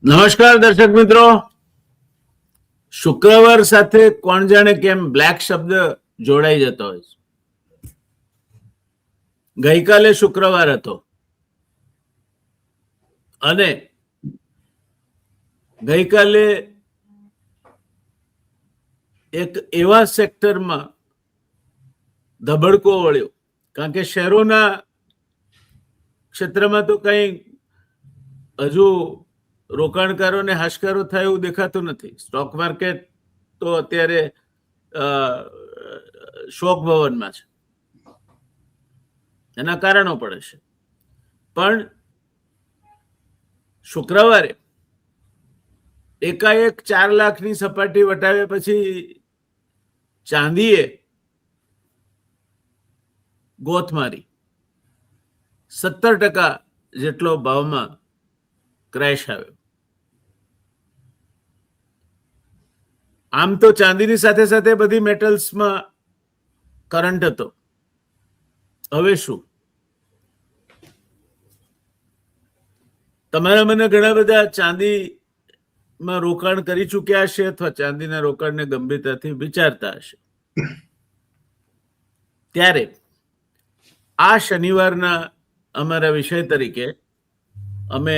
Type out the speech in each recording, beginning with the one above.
નમસ્કાર દર્શક મિત્રો. શુક્રવાર સાથે કોણ જાણે કેમ બ્લેક શબ્દ જોડાઈ જતો હોય છે. ગઈકાલે શુક્રવાર હતો અને ગઈકાલે એક એવા સેક્ટરમાં ધબડકો વળ્યો, કારણ કે શેરોના ક્ષેત્રમાં તો કંઈ હજુ રોકાણકારોને હાશકારો થાય એવું દેખાતું નથી. સ્ટોક માર્કેટ તો અત્યારે શોક ભવનમાં છે, એના કારણો પડે છે. પણ શુક્રવારે એકાએક 4 લાખની સપાટી વટાવ્યા પછી ચાંદીએ ગોથ મારી 17% જેટલો ભાવમાં ક્રેશ આવ્યો. આમ તો ચાંદીની સાથે સાથે બધી મેટલ્સમાં કરંટ હતો. હવે શું? તમારા મને ઘણા બધા ચાંદીમાં રોકાણ કરી ચૂક્યા હશે અથવા ચાંદીના રોકાણને ગંભીરતાથી વિચારતા હશે. ત્યારે આ શનિવારના અમારા વિષય તરીકે અમે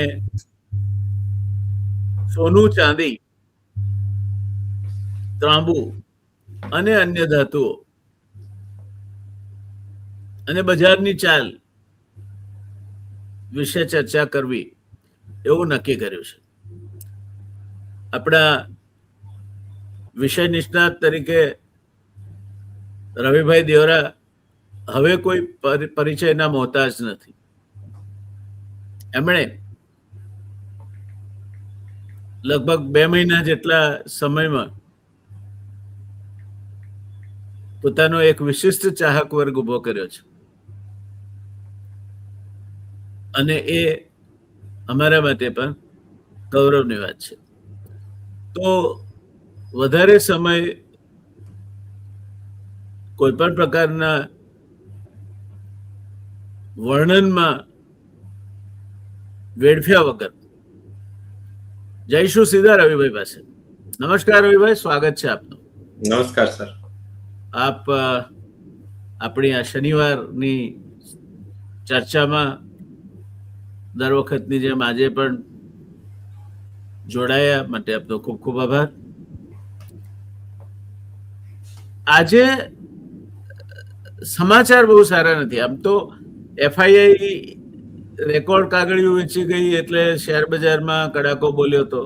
સોનું, ચાંદી, ત્રાંબુ અને અન્ય ધાતુઓ અને બજારની ચાલ વિશે ચર્ચા કરવી એવું નક્કી કર્યું છે. આપણા વિષય નિષ્ણાત તરીકે રવિભાઈ દેવરા હવે કોઈ પરિચયના મોહતાજ નથી. એમણે લગભગ 2 મહિના જેટલા સમયમાં પોતાનો એક વિશિષ્ટ ચાહક વર્ગ ઉભો કર્યો છે અને એ અમારા માટે પણ ગૌરવની વાત છે. તો વધારે સમય કોઈ પણ પ્રકારના વર્ણનમાં વેડફ્યા વગર જઈશું સીધા રવિભાઈ પાસે. નમસ્કાર રવિભાઈ, સ્વાગત છે આપનું. નમસ્કાર સર. આપ આપણી આ શનિવારની ચર્ચામાં દર વખતની જેમ આજે પણ જોડાયા માટે આપનો ખૂબ ખૂબ આભાર. આજે સમાચાર બહુ સારા નથી. આમ તો FII રેકોર્ડ કાગળિયું વેચી ગઈ એટલે શેર બજારમાં કડાકો બોલ્યો હતો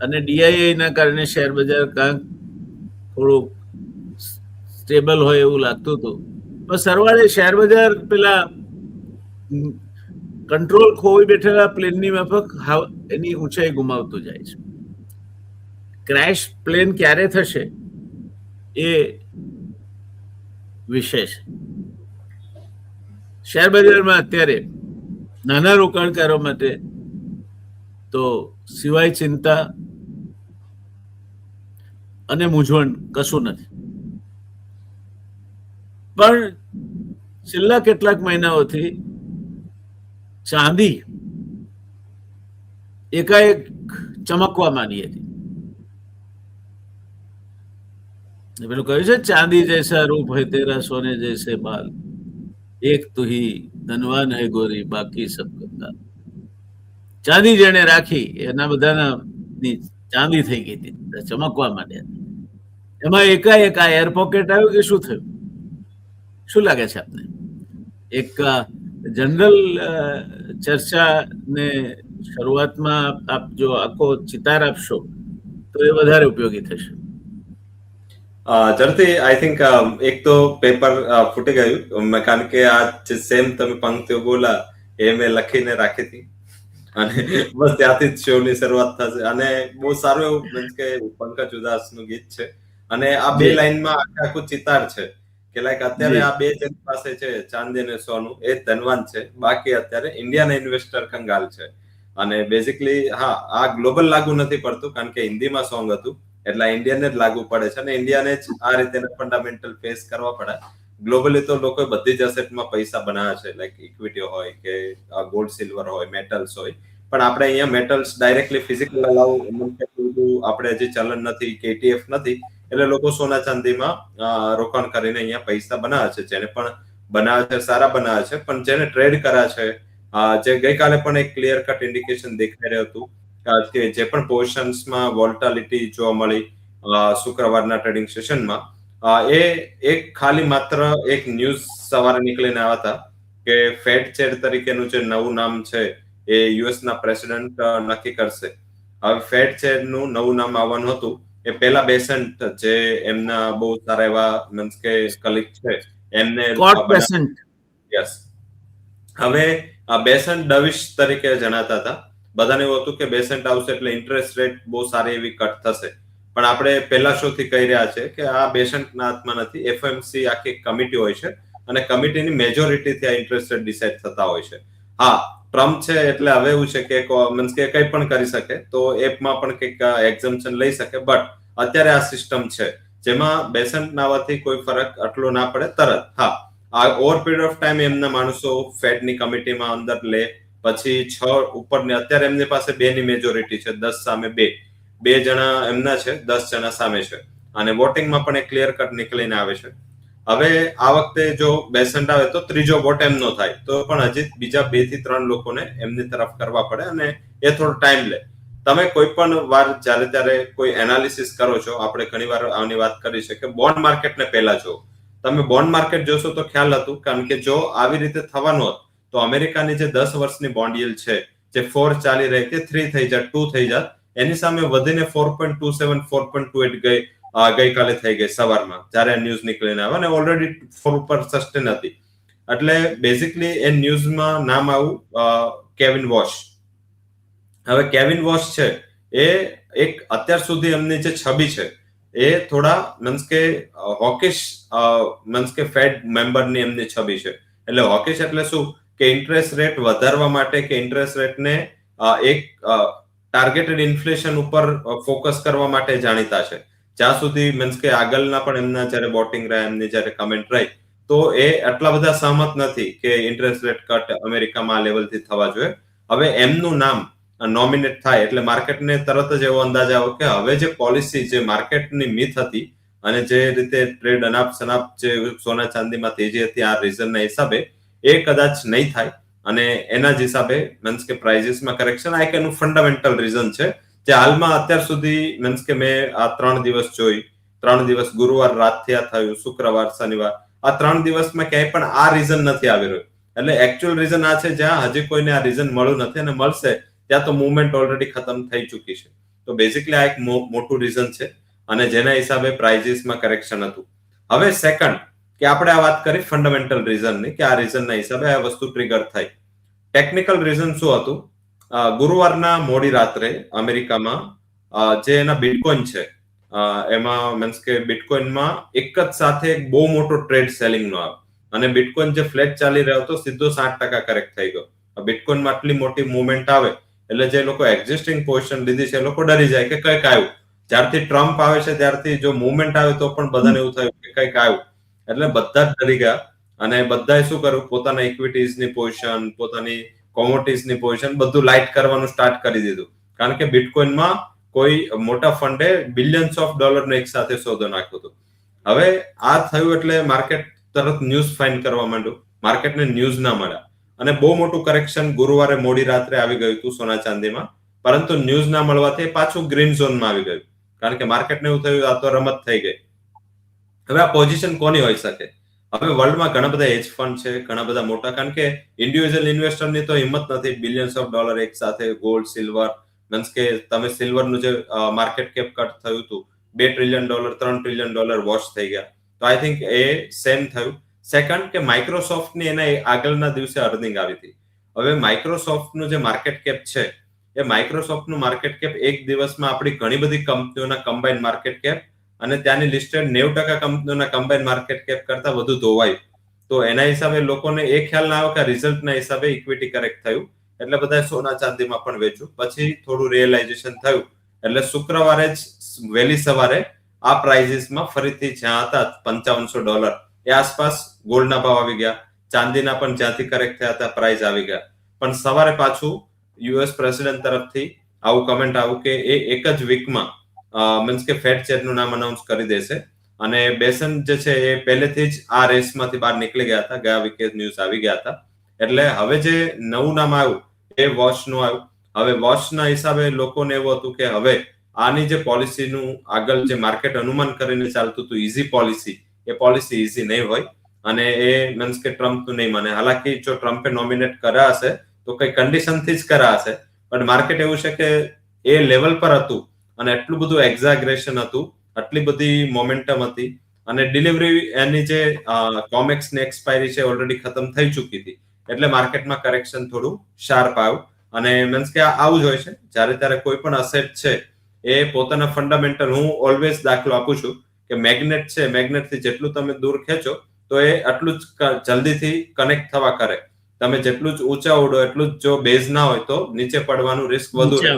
અને DII ના કારણે શેર બજાર કાંક થોડું સ્ટેબલ હોય એવું લાગતું હતું. પણ સરવાળે શેર બજાર પેલા કંટ્રોલ ખોઈ બેઠેલા પ્લેનની માફક એની ઊંચાઈ ગુમાવતું જાય છે. ક્રેશ પ્લેન ક્યારે થશે એ વિષય છે. શેર બજારમાં અત્યારે નાના રોકાણકારો માટે તો સિવાય ચિંતા અને મૂંઝવણ કશું નથી. પણ છેલ્લા કેટલાક મહિનાઓથી ચાંદી એકાએક ચમકવા માંડી હતી. પેલું કહ્યું છે, ચાંદી જૈસા રૂપ હૈ તેરા સોને જૈસે બાલ, એક તું હી ધનવાન હૈ ગોરી બાકી સબ કંગાલ. ચાંદી જેને રાખી એના બધાના ચાંદી થઈ ગઈ હતી, ચમકવા માંડ્યા. એમાં એકાએક આ એર પોકેટ આવ્યું કે શું થયું? શું લાગે છે આપને? એક જનરલ ચર્ચાને શરૂઆતમાં આપ જો આખો ચિતાર આપશો તો એ વધારે ઉપયોગી થશે. ઝડપથી આઈ થિંક એક તો પેપર ફૂટી ગયું, કારણ કે આ સેમ તમે પંક્તિઓ બોલા એ મેં લખીને રાખી હતી અને બસ ત્યાંથી જ શો ની શરૂઆત થશે. અને બહુ સારું એવું મીન્સ કે પંકજ ઉદાસ નું ગીત છે અને આ 2 લાઈનમાં આખું ચિતાર છે કે લાઈક અત્યારે આ 2 જેની પાસે છે ચાંદી અને સોનું એ ધનવાન છે, બાકી અત્યારે ઇન્ડિયાના ઇન્વેસ્ટર કંગાલ છે. અને બેઝિકલી હા, આ ગ્લોબલ લાગુ નથી પડતું કારણ કે હિન્દીમાં સોંગ હતું એટલે ઇન્ડિયનને જ લાગુ પડે છે અને ઇન્ડિયાને જ આ રીતેના ફંડામેન્ટલ ફેસ કરવા પડે. ગ્લોબલી તો લોકો બધી જ એસેટમાં પૈસા બનાવ્યા છે, લાઈક ઇક્વિટી હોય કે ગોલ્ડ સિલ્વર હોય, મેટલ્સ હોય, પણ આપણે અહીંયા મેટલ્સ ડાયરેક્ટલી ફિઝિકલ અલાઉ આપણે હજી ચલણ નથી કે ETF નથી, એટલે લોકો સોના ચાંદીમાં રોકાણ કરીને અહીંયા પૈસા બનાવે છે. જેને પણ બનાવે છે સારા બનાવે છે, પણ જેને ટ્રેડ કર્યા છે, જે ગઈકાલે પણ એક ક્લિયર કટ ઇન્ડિકેશન દેખાઈ રહ્યું હતું કે જે પણ પોઝિશન્સમાં વોલ્ટાલિટી જોવા મળી શુક્રવારના ટ્રેડિંગ સેશનમાં, એ એક ખાલી માત્ર એક ન્યૂઝ સવારે નીકળીને આવ્યા હતા કે ફેડ ચેર તરીકેનું જે નવું નામ છે એ યુએસના પ્રેસિડેન્ટ નક્કી કરશે. હવે ફેડ ચેરનું નવું નામ આવવાનું હતું એ પહેલા બેસન્ટ, જે એમના બહુ સારા એવા મીન્સ કે કલીગ છે એમને યસ, હવે બેસન્ટ ડવિશ તરીકે જણાતા હતા. બધાને એવું હતું કે બેસન્ટ આવશે એટલે ઇન્ટરેસ્ટ રેટ બહુ સારી એવી કટ થશે, પણ આપણે પહેલા શોથી કહી રહ્યા છે કે આ બેસન્ટના હાથમાં નથી. એફઓએમસી આખી કમિટી હોય છે અને કમિટીની મેજોરિટીથી આ ઇન્ટરેસ્ટ રેટ ડિસાઇડ થતા હોય છે. હા, ટ્રમ્પ છે એટલે હવે એવું છે કે મીન્સ કે કંઈ પણ કરી શકે, તો એપમાં પણ કંઈક એક્ઝમ્પશન લઈ શકે, બટ અત્યારે આ સિસ્ટમ છે જેમાં બેસન્ટ નાવાથી કોઈ ફરક આટલો ના પડે તરત. હા, આ ઓવર પીરિયડ ઓફ ટાઈમ એમના માણસો ફેડની કમિટીમાં અંદર લે, પછી 6 ઉપરની, અત્યારે એમની પાસે 2 ની મેજોરિટી છે, 10 સામે 2 જણા એમના છે, 10 જણા સામે છે, અને વોટિંગમાં પણ એક ક્લિયર કટ નીકળીને આવે છે. હવે આ વખતે જો બેસન્ટ આવે તો ત્રીજો વોટ એમનો થાય, તો પણ હજી બીજા 2 થી 3 લોકોને એમની તરફ કરવા પડે અને એ થોડો ટાઈમ લે. તમે કોઈ પણ વાર જ્યારે ત્યારે કોઈ એનાલિસિસ કરો છો, આપણે ઘણી વાર આની વાત કરી છે કે બોન્ડ માર્કેટને પહેલા જો તમે બોન્ડ માર્કેટ જોશો તો ખ્યાલ હતું, કારણ કે જો આવી રીતે થવાનું હોત તો અમેરિકાની જે 10 વર્ષની બોન્ડ yield છે, જે 4 ચાલી રહી કે 3 થઈ જાય, 2 થઈ જાય, એની સામે વધીને 4.27 4.28 ગઈકાલે થઈ ગઈ સવારમાં, જ્યારે ન્યૂઝ નીકળીને આવે, અને ઓલરેડી 4 ઉપર સસ્ટેન હતી. એટલે બેઝિકલી એ ન્યૂઝમાં નામ આવું કેવિન વોશ. હવે કેવિન વોશ છે એ એક અત્યાર સુધી એમની જે છબી છે એ થોડા મીન્સ કે હોકિશ મીન્સ કે ફેડ મેમ્બરની એમની છબી છે. એટલે હોકિશ એટલે શું કે ઇન્ટરેસ્ટ રેટ વધારવા માટે કે ઇન્ટરેસ્ટ રેટને એક ટાર્ગેટેડ ઇન્ફ્લેશન ઉપર ફોકસ કરવા માટે જાણીતા છે. જ્યાં સુધી મીન્સ કે આગળના પણ એમના જ્યારે વોટિંગ રહ્યા, એમની જ્યારે કમેન્ટ રહી, તો એ આટલા બધા સહમત નથી કે ઇન્ટરેસ્ટ રેટ કટ અમેરિકામાં આ લેવલથી થવા જોઈએ. હવે એમનું નામ નોમિનેટ થાય એટલે માર્કેટને તરત જ એવો અંદાજ આવ્યો કે હવે જે પોલિસી, જે માર્કેટની મિથ હતી અને જે રીતે ટ્રેડ અનાપ શનાપ જે સોના ચાંદીમાં તેજી હતી આ રીઝનના હિસાબે, એ કદાચ નહીં થાય, અને એના જ હિસાબે મીન્સ કે પ્રાઇઝીસમાં કરેક્શન આ એક એનું ફંડામેન્ટલ રીઝન છે, જે હાલમાં અત્યાર સુધી મીન્સ કે મેં આ 3 દિવસ જોઈ, 3 દિવસ ગુરુવાર રાતથી આ થયું, શુક્રવાર શનિવાર, આ 3 દિવસમાં ક્યાંય પણ આ રીઝન નથી આવી રહ્યું. એટલે એકચ્યુઅલ રીઝન આ છે જ્યાં હજી કોઈને આ રીઝન મળ્યું નથી, અને મળશે ત્યાં તો મુવમેન્ટ ઓલરેડી ખતમ થઈ ચૂકી છે. તો બેઝિકલી આ એક મોટું રીઝન છે, અને જેના હિસાબે પ્રાઇઝીસમાં કરેક્શન હતું. હવે સેકન્ડ કે આપણે આ વાત કરી ફંડામેન્ટલ રીઝનની, કે આ રીઝનના હિસાબે આ વસ્તુ ટ્રિગર થઈ. ટેકનિકલ રીઝન શું હતું? ગુરુવારના મોડી રાત્રે અમેરિકામાં જે એના બિટકોઇન છે, એમાં મીન્સ કે બિટકોઇનમાં એક જ સાથે એક બહુ મોટો ટ્રેડ સેલિંગનો આવ્યો, અને બિટકોઇન જે ફ્લેટ ચાલી રહ્યો હતો સીધો 60% કરેક્ટ થઈ ગયો. બિટકોઇનમાં આટલી મોટી મુવમેન્ટ આવે એટલે જે લોકો એક્ઝિસ્ટિંગ પોઝિશન લીધી છે એ લોકો ડરી જાય કે કંઈક આવ્યું. જ્યારથી ટ્રમ્પ આવે છે ત્યારથી જો મુવમેન્ટ આવે તો પણ બધાને એવું થયું કે કંઈક આવ્યું, એટલે બધા જ ડરી ગયા, અને બધાએ શું કર્યું, પોતાના ઇક્વિટીઝની પોઝિશન, પોતાની કોમોડિટીઝની પોઝિશન બધું લાઇટ કરવાનું સ્ટાર્ટ કરી દીધું, કારણ કે બિટકોઇનમાં કોઈ મોટા ફંડે બિલિયન્સ ઓફ ડોલરનો એક સાથે સોદો નાખ્યો હતો. હવે આ થયું એટલે માર્કેટ તરત ન્યૂઝ ફાઇન્ડ કરવા માંડ્યું, માર્કેટને ન્યૂઝ ના મળ્યા, અને બહુ મોટું કરેક્શન ગુરુવારે મોડી રાત્રે આવી ગયું હતું સોના ચાંદીમાં, પરંતુ ન્યૂઝ ના મળવાથી પાછું ગ્રીન ઝોનમાં આવી ગયું, કારણ કે માર્કેટને એવું થયું આ તો રમત થઈ ગઈ. હવે આ પોઝિશન કોની હોઈ શકે? હવે વર્લ્ડમાં ઘણા બધા હેજ ફંડ છે, ઘણા બધા મોટા, કારણ કે ઇન્ડિવિજ્યુઅલ ઇન્વેસ્ટરની તો હિંમત નથી બિલિયન્સ ઓફ ડોલર એક સાથે ગોલ્ડ, સિલ્વર, મીન્સ કે તમે સિલ્વરનું જે માર્કેટ કેપ કટ થયું હતું, $2 ટ્રિલિયન, $3 ટ્રિલિયન વોશ થઈ ગયા. તો આઈ થિંક એ સેમ થયું. સેકન્ડ કે માઇક્રોસોફ્ટની એના આગળના દિવસે અર્નિંગ આવી હતી. હવે માઇક્રોસોફ્ટનું જે માર્કેટ કેપ છે, એ માઇક્રોસોફ્ટનું માર્કેટ કેપ એક દિવસમાં આપણી ઘણી બધી કંપનીઓના કમ્બાઇન્ડ માર્કેટ કેપ અને ત્યાંની લિસ્ટેડ 90% કંપનીઓના કમ્બાઇન્ડ માર્કેટ કેપ કરતા વધુ ધોવાયું. તો એના હિસાબે લોકોને એ ખ્યાલ ના આવ્યો કે રિઝલ્ટના હિસાબે ઇક્વિટી કરેક્ટ થયું, એટલે બધાએ સોના ચાંદીમાં પણ વેચ્યું. પછી થોડું રિયલાઇઝેશન થયું, એટલે શુક્રવારે જ વહેલી સવારે આ પ્રાઇઝીસમાં ફરીથી જ્યાં હતા $5500 એ આસપાસ ગોલ્ડના ભાવ આવી ગયા, ચાંદીના પણ જ્યાંથી કરેક્ટ થયા હતા પ્રાઇસ આવી ગયા. પણ સવારે પાછું યુએસ પ્રેસિડેન્ટ તરફથી આવું કમેન્ટ આવ્યું કે એ એક જ વીકમાં મીન્સ કે ફેડ ચેરનું નામ અનાઉન્સ કરી દેશે. અને બેસન જે છે એ પહેલેથી જ આ રેસમાંથી બહાર નીકળી ગયા હતા, ગયા વીકે ન્યૂઝ આવી ગયા હતા. એટલે હવે જે નવું નામ આવ્યું એ વોશનું આવ્યું. હવે વોશના હિસાબે લોકોને એવું હતું કે હવે આની જે પોલિસીનું આગળ જે માર્કેટ અનુમાન કરીને ચાલતું હતું ઇઝી પોલિસી, એ પોલિસી ઇઝી નહીં હોય અને એ મીન્સ કે ટ્રમ્પનું નહીં માને. હાલાકી જો ટ્રમ્પે નોમિનેટ કર્યા હશે તો કઈ કન્ડિશનથી જ કર્યા હશે, પણ માર્કેટ એવું છે કે એ લેવલ પર હતું અને એટલું બધું એક્ઝાગ્રેશન હતું, આટલી બધી મોમેન્ટમ હતી અને ડિલિવરી એની જે કોમેક્સની એક્સપાયરી છે ઓલરેડી ખતમ થઈ ચૂકી હતી. એટલે માર્કેટમાં કરેક્શન થોડું શાર્પ આવ્યું. અને મીન્સ કે આવું જ હોય છે જ્યારે ત્યારે કોઈ પણ અસેટ છે એ પોતાના ફંડામેન્ટલ, હું ઓલવેઝ દાખલો આપું છું કે મેગ્નેટ છે, મેગ્નેટથી જેટલું તમે દૂર ખેંચો તો એ આટલું જ જલ્દીથી કનેક્ટ થવા કરે. તમે જેટલું જ ઊંચા ઉડો એટલું જ જો બેઝ ના હોય તો નીચે પડવાનું રિસ્ક વધુ રહે.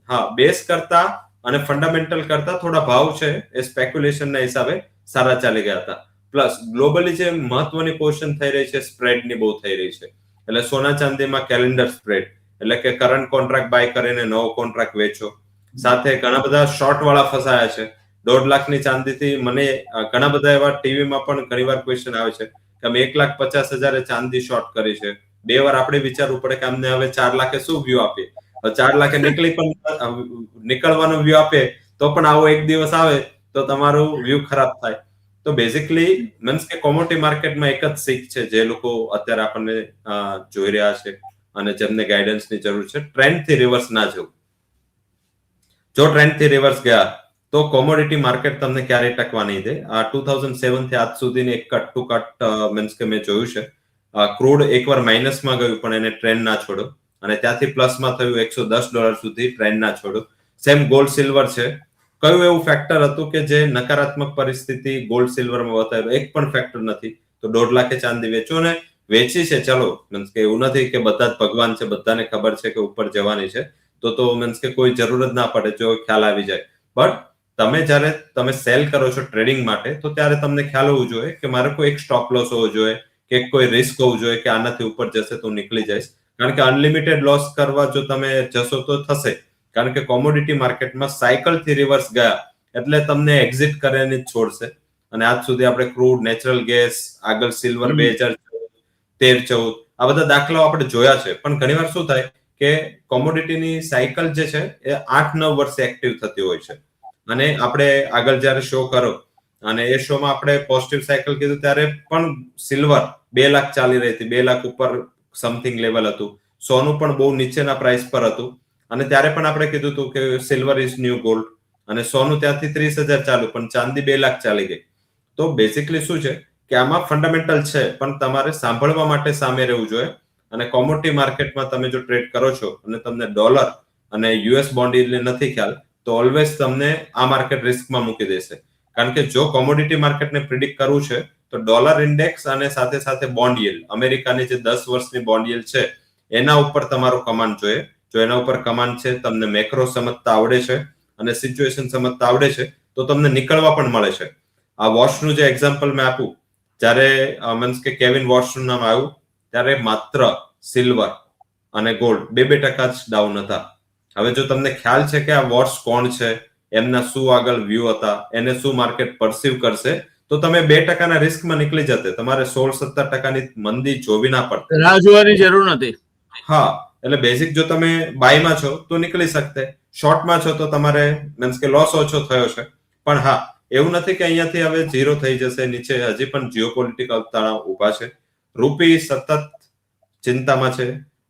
હા, બેઝ કરતા અને ફંડામેન્ટલ કરતા થોડા ભાવ છે એ સ્પેક્યુલેશનના હિસાબે સારા ચાલી ગયા હતા. પ્લસ ગ્લોબલી જે મહત્વની પોર્શન થઈ રહી છે સ્પ્રેડની બહુ થઈ રહી છે. એટલે સોના ચાંદીમાં કેલેન્ડર સ્પ્રેડ, એટલે કે કરંટ કોન્ટ્રાક્ટ બાય કરીને નવો કોન્ટ્રાક્ટ વેચો. સાથે ઘણા બધા શોર્ટ વાળા ફસાયા છે. 1.5 લાખની ચાંદીથી મને ઘણા બધા એવા ટીવીમાં પણ ઘણીવાર ક્વેશ્ચન આવે છે કે અમે 1,50,000 ચાંદી શોર્ટ કરી છે. 2 વાર આપણે વિચારવું પડે કે અમને હવે 4 લાખે શું વ્યૂ આપીએ. 4 લાખે નીકળવાનો વ્યૂ આપે તો પણ આવો એક દિવસ આવે તો તમારું વ્યૂ ખરાબ થાય. તો બેઝિકલી મીન્સ કે કોમોડિટી માર્કેટમાં એક જ શીખ છે જે લોકો અત્યારે આપણને જોઈ રહ્યા છે અને જેમને ગાઈડન્સની જરૂર છે, ટ્રેન્ડથી રિવર્સ ના જવું. જો ટ્રેન્ડથી રિવર્સ ગયા તો કોમોડિટી માર્કેટ તમને ક્યારેય ટકવા નહીં દે. આ 2007 થી આજ સુધીની એક કટ ટુ કટ મીન્સ કે મેં જોયું છે. ક્રૂડ એકવાર માઇનસમાં ગયું પણ એને ટ્રેન્ડ ના છોડ્યો અને ત્યાંથી પ્લસમાં થયું $110 સુધી ટ્રેન્ડ ના છોડ્યો. સેમ ગોલ્ડ સિલ્વર છે. કયું એવું ફેક્ટર હતું કે જે નકારાત્મક પરિસ્થિતિ ગોલ્ડ સિલ્વરમાં બતાવ્યું? એક પણ ફેક્ટર નથી. તો 1.5 લાખે ચાંદી વેચો ને વેચી છે, ચલો મીન્સ કે એવું નથી કે બધા જ ભગવાન છે, બધાને ખબર છે કે ઉપર જવાની છે, તો મીન્સ કે કોઈ જરૂર જ ના પડે જો ખ્યાલ આવી જાય. બટ તમે જ્યારે તમે સેલ કરો છો ટ્રેડિંગ માટે તો ત્યારે તમને ખ્યાલ હોવું જોઈએ કે મારે કોઈ એક સ્ટોપ લોસ હોવો જોઈએ કે કોઈ રિસ્ક હોવું જોઈએ કે આનાથી ઉપર જશે તો નીકળી જઈશ. કારણ કે અનલિમિટેડ લોસ કરવા જો તમે જશો તો થશે. કારણ કે કોમોડિટી માર્કેટમાં સાયકલથી રિવર્સ ગયા એટલે તમને એક્ઝિટ કરીને જ છોડશે. અને આજ સુધી આપણે ક્રૂડ, નેચરલ ગેસ, આગળ સિલ્વર 2013-14 આ બધા દાખલાઓ આપણે જોયા છે. પણ ઘણીવાર શું થાય કે કોમોડિટીની સાયકલ જે છે એ 8-9 વર્ષે એક્ટિવ થતી હોય છે. અને આપણે આગળ જ્યારે શો કરો અને એ શોમાં આપણે પોઝિટિવ સાયકલ કીધું ત્યારે પણ સિલ્વર 2 લાખ ચાલી રહી હતી, 2 લાખ ઉપર સમથિંગ લેવલ હતું. સોનું પણ બહુ નીચેના પ્રાઇસ પર હતું અને ત્યારે પણ આપણે કીધું હતું કે સિલ્વર ઇઝ ન્યુ ગોલ્ડ અને સોનું ત્યાંથી 30,000 ચાલુ પણ ચાંદી 2 લાખ ચાલી ગઈ. તો બેઝિકલી શું છે કે આમાં ફંડામેન્ટલ છે પણ તમારે સાંભળવા માટે સામે રહેવું જોઈએ. અને કોમોડિટી માર્કેટમાં તમે જો ટ્રેડ કરો છો અને તમને ડોલર અને યુએસ બોન્ડ યીલ્ડ નથી ખ્યાલ તો ઓલવેઝ તમને આ માર્કેટ રિસ્કમાં મૂકી દેશે. કારણ કે જો કોમોડિટી માર્કેટને પ્રિડિક્ટ કરવું છે તો ડોલર ઇન્ડેક્સ અને સાથે સાથે બોન્ડ યીલ્ડ, અમેરિકાની જે 10 વર્ષની બોન્ડ યીલ્ડ છે એના ઉપર તમારો કમાન્ડ જોઈએ. જો એના ઉપર કમાન્ડ છે, તમને મેક્રો સમજતા આવડે છે અને સિચ્યુએશન સમજતા આવડે છે તો તમને નીકળવા પણ મળે છે. આ વોશનું જે એક્ઝામ્પલ મેં આપ્યું, જ્યારે મીન્સ કે કેવિન વોશનું નામ આવ્યું ત્યારે માત્ર સિલ્વર અને ગોલ્ડ 2% જ ડાઉન હતા. હવે જો તમને ખ્યાલ છે કે આ વોશ કોણ છે, એમના શું આગળ વ્યૂ હતા, એને શું માર્કેટ પરસીવ કરશે, તો તમે 2% રિસ્કમાં નીકળી જતે. તમારે 16-17% મંદી જોવી ના પડતી, રાહ જોવાની જરૂર નથી. હા, એટલે બેઝિક જો તમે બાયમાં છો તો નીકળી શકતે, શોર્ટમાં છો તો તમારે મીન્સ કે લોસ ઓછો થયો છે. પણ હા, એવું નથી કે અહીંયાથી હવે ઝીરો થઈ જશે. નીચે હજી પણ જીઓપોલિટિકલ તણાવ ઉભા છે. રૂપી સતત ચિંતામાં છે.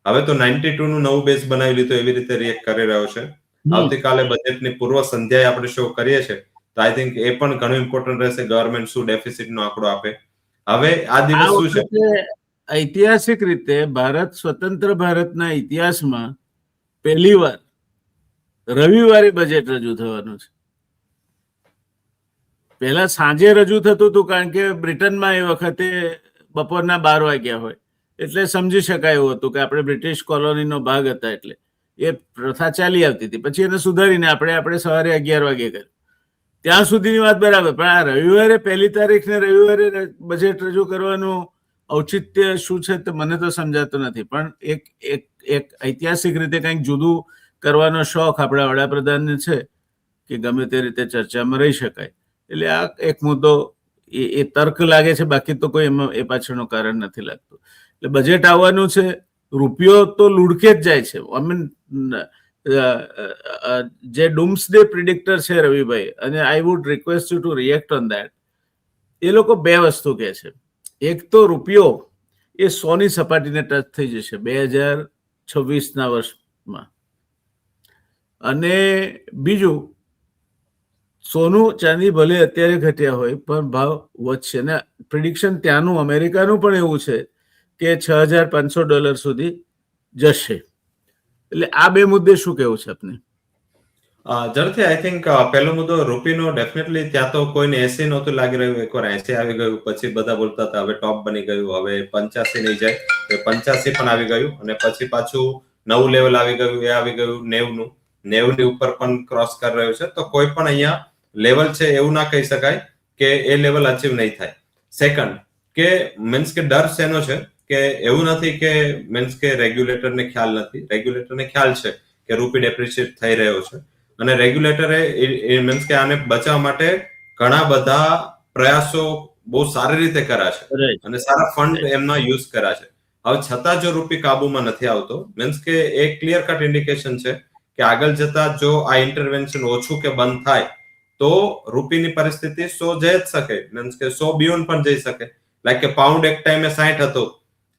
હવે તો 92 નું નવું બેઝ બનાવી લીધું, એવી રીતે રિએક્ટ કરી રહ્યો છે. આવતીકાલે બજેટની પૂર્વ સંધ્યાએ આપણે શો કરીએ છીએ તો આઈ થિંક એ પણ ઘણું ઇમ્પોર્ટન્ટ રહેશે. ગવર્મેન્ટ શું ડેફિસિટનો આંકડો આપે. હવે આ દિવસ શું છે, ઐતિહાસિક રીતે સ્વતંત્ર ભારતના ઇતિહાસમાં પહેલી વાર રવિવારે બજેટ રજૂ થવાનું છે. પહેલા સાંજે રજૂ થતું હતું કારણ કે બ્રિટનમાં એ વખતે બપોરના 12 વાગ્યા હોય એટલે સમજી શકાય એવું હતું કે આપણે બ્રિટિશ કોલોનીનો ભાગ હતા એટલે એ પ્રથા ચાલી આવતી હતી. પછી એને સુધારીને આપણે સવારે 11 વાગે કર્યું. ત્યાં સુધીની વાત બરાબર, પણ આ રવિવારે 1લી તારીખને રવિવારે બજેટ રજૂ કરવાનું ઔચિત્ય શું છે તો મને તો સમજાતું નથી. પણ એક એક ઐતિહાસિક રીતે કંઈક જુદું કરવાનો શોખ આપણા વડાપ્રધાનને છે કે ગમે તે રીતે ચર્ચામાં રહી શકાય. એટલે આ એક મુદ્દો એ તર્ક લાગે છે, બાકી તો કોઈ એમાં એ પાછળનું કારણ નથી લાગતું. એટલે બજેટ આવવાનું છે, રૂપિયો તો લુડકે જ જાય છે. આઈ મીન જે ડુમ્સડે પ્રિડિક્ટર છે રવિભાઈ, અને I would request you to react on that. એ લોકો બે વસ્તુ કહે છે. એક તો રૂપિયો એ 100ની સપાટીને ટચ થઈ જશે 2026ના વર્ષમાં, અને બીજું સોનું ચાંદી ભલે અત્યારે ઘટ્યા હોય પણ ભાવ વધશે. ને પ્રિડિક્શન ત્યાંનું અમેરિકાનું પણ એવું છે કે $6,500 સુધી જશે. એટલે આ બે મુદ્દે શું કહેવું છે આપને? ઝડપથી આઈ થિંક પહેલો મુદ્દો રૂપીનો ડેફિનેટલી ત્યાં તો કોઈને 80 નહોતું લાગી રહ્યું, એકવાર 80 આવી ગયું, પછી બધા બોલતા હતા હવે ટોપ બની ગયું, હવે 85 નહીં જાય, 85 પણ આવી ગયું, અને પછી પાછું નવું લેવલ આવી ગયું, એ આવી ગયું 90નું, 90ની ઉપર પણ ક્રોસ કરી રહ્યું છે. તો કોઈ પણ અહીંયા લેવલ છે એવું ના કહી શકાય કે એ લેવલ અચીવ નહીં થાય. સેકન્ડ કે મીન્સ કે ડર શેનો છે કે એવું નથી કે મીન્સ કે રેગ્યુલેટરને ખ્યાલ નથી, રેગ્યુલેટરને ખ્યાલ છે કે રૂપી ડેપ્રિશિએટ થઈ રહ્યો છે, અને રેગ્યુલેટરે મીન્સ કે આને બચાવવા માટે ઘણા બધા પ્રયાસો બહુ સારી રીતે કર્યા છે અને સારા ફંડ એમના યુઝ કર્યા છે. હવે છતાં જો રૂપી કાબુમાં નથી આવતો, મીન્સ કે એક ક્લિયર કટ ઇન્ડિકેશન છે કે આગળ જતા જો આ ઇન્ટરવેન્શન ઓછું કે બંધ થાય તો રૂપીની પરિસ્થિતિ 100 જઈ જ શકે, મીન્સ કે 100 બિયોન્ડ પણ જઈ શકે. લાઈક કે પાઉન્ડ એક ટાઈમે 60 હતો,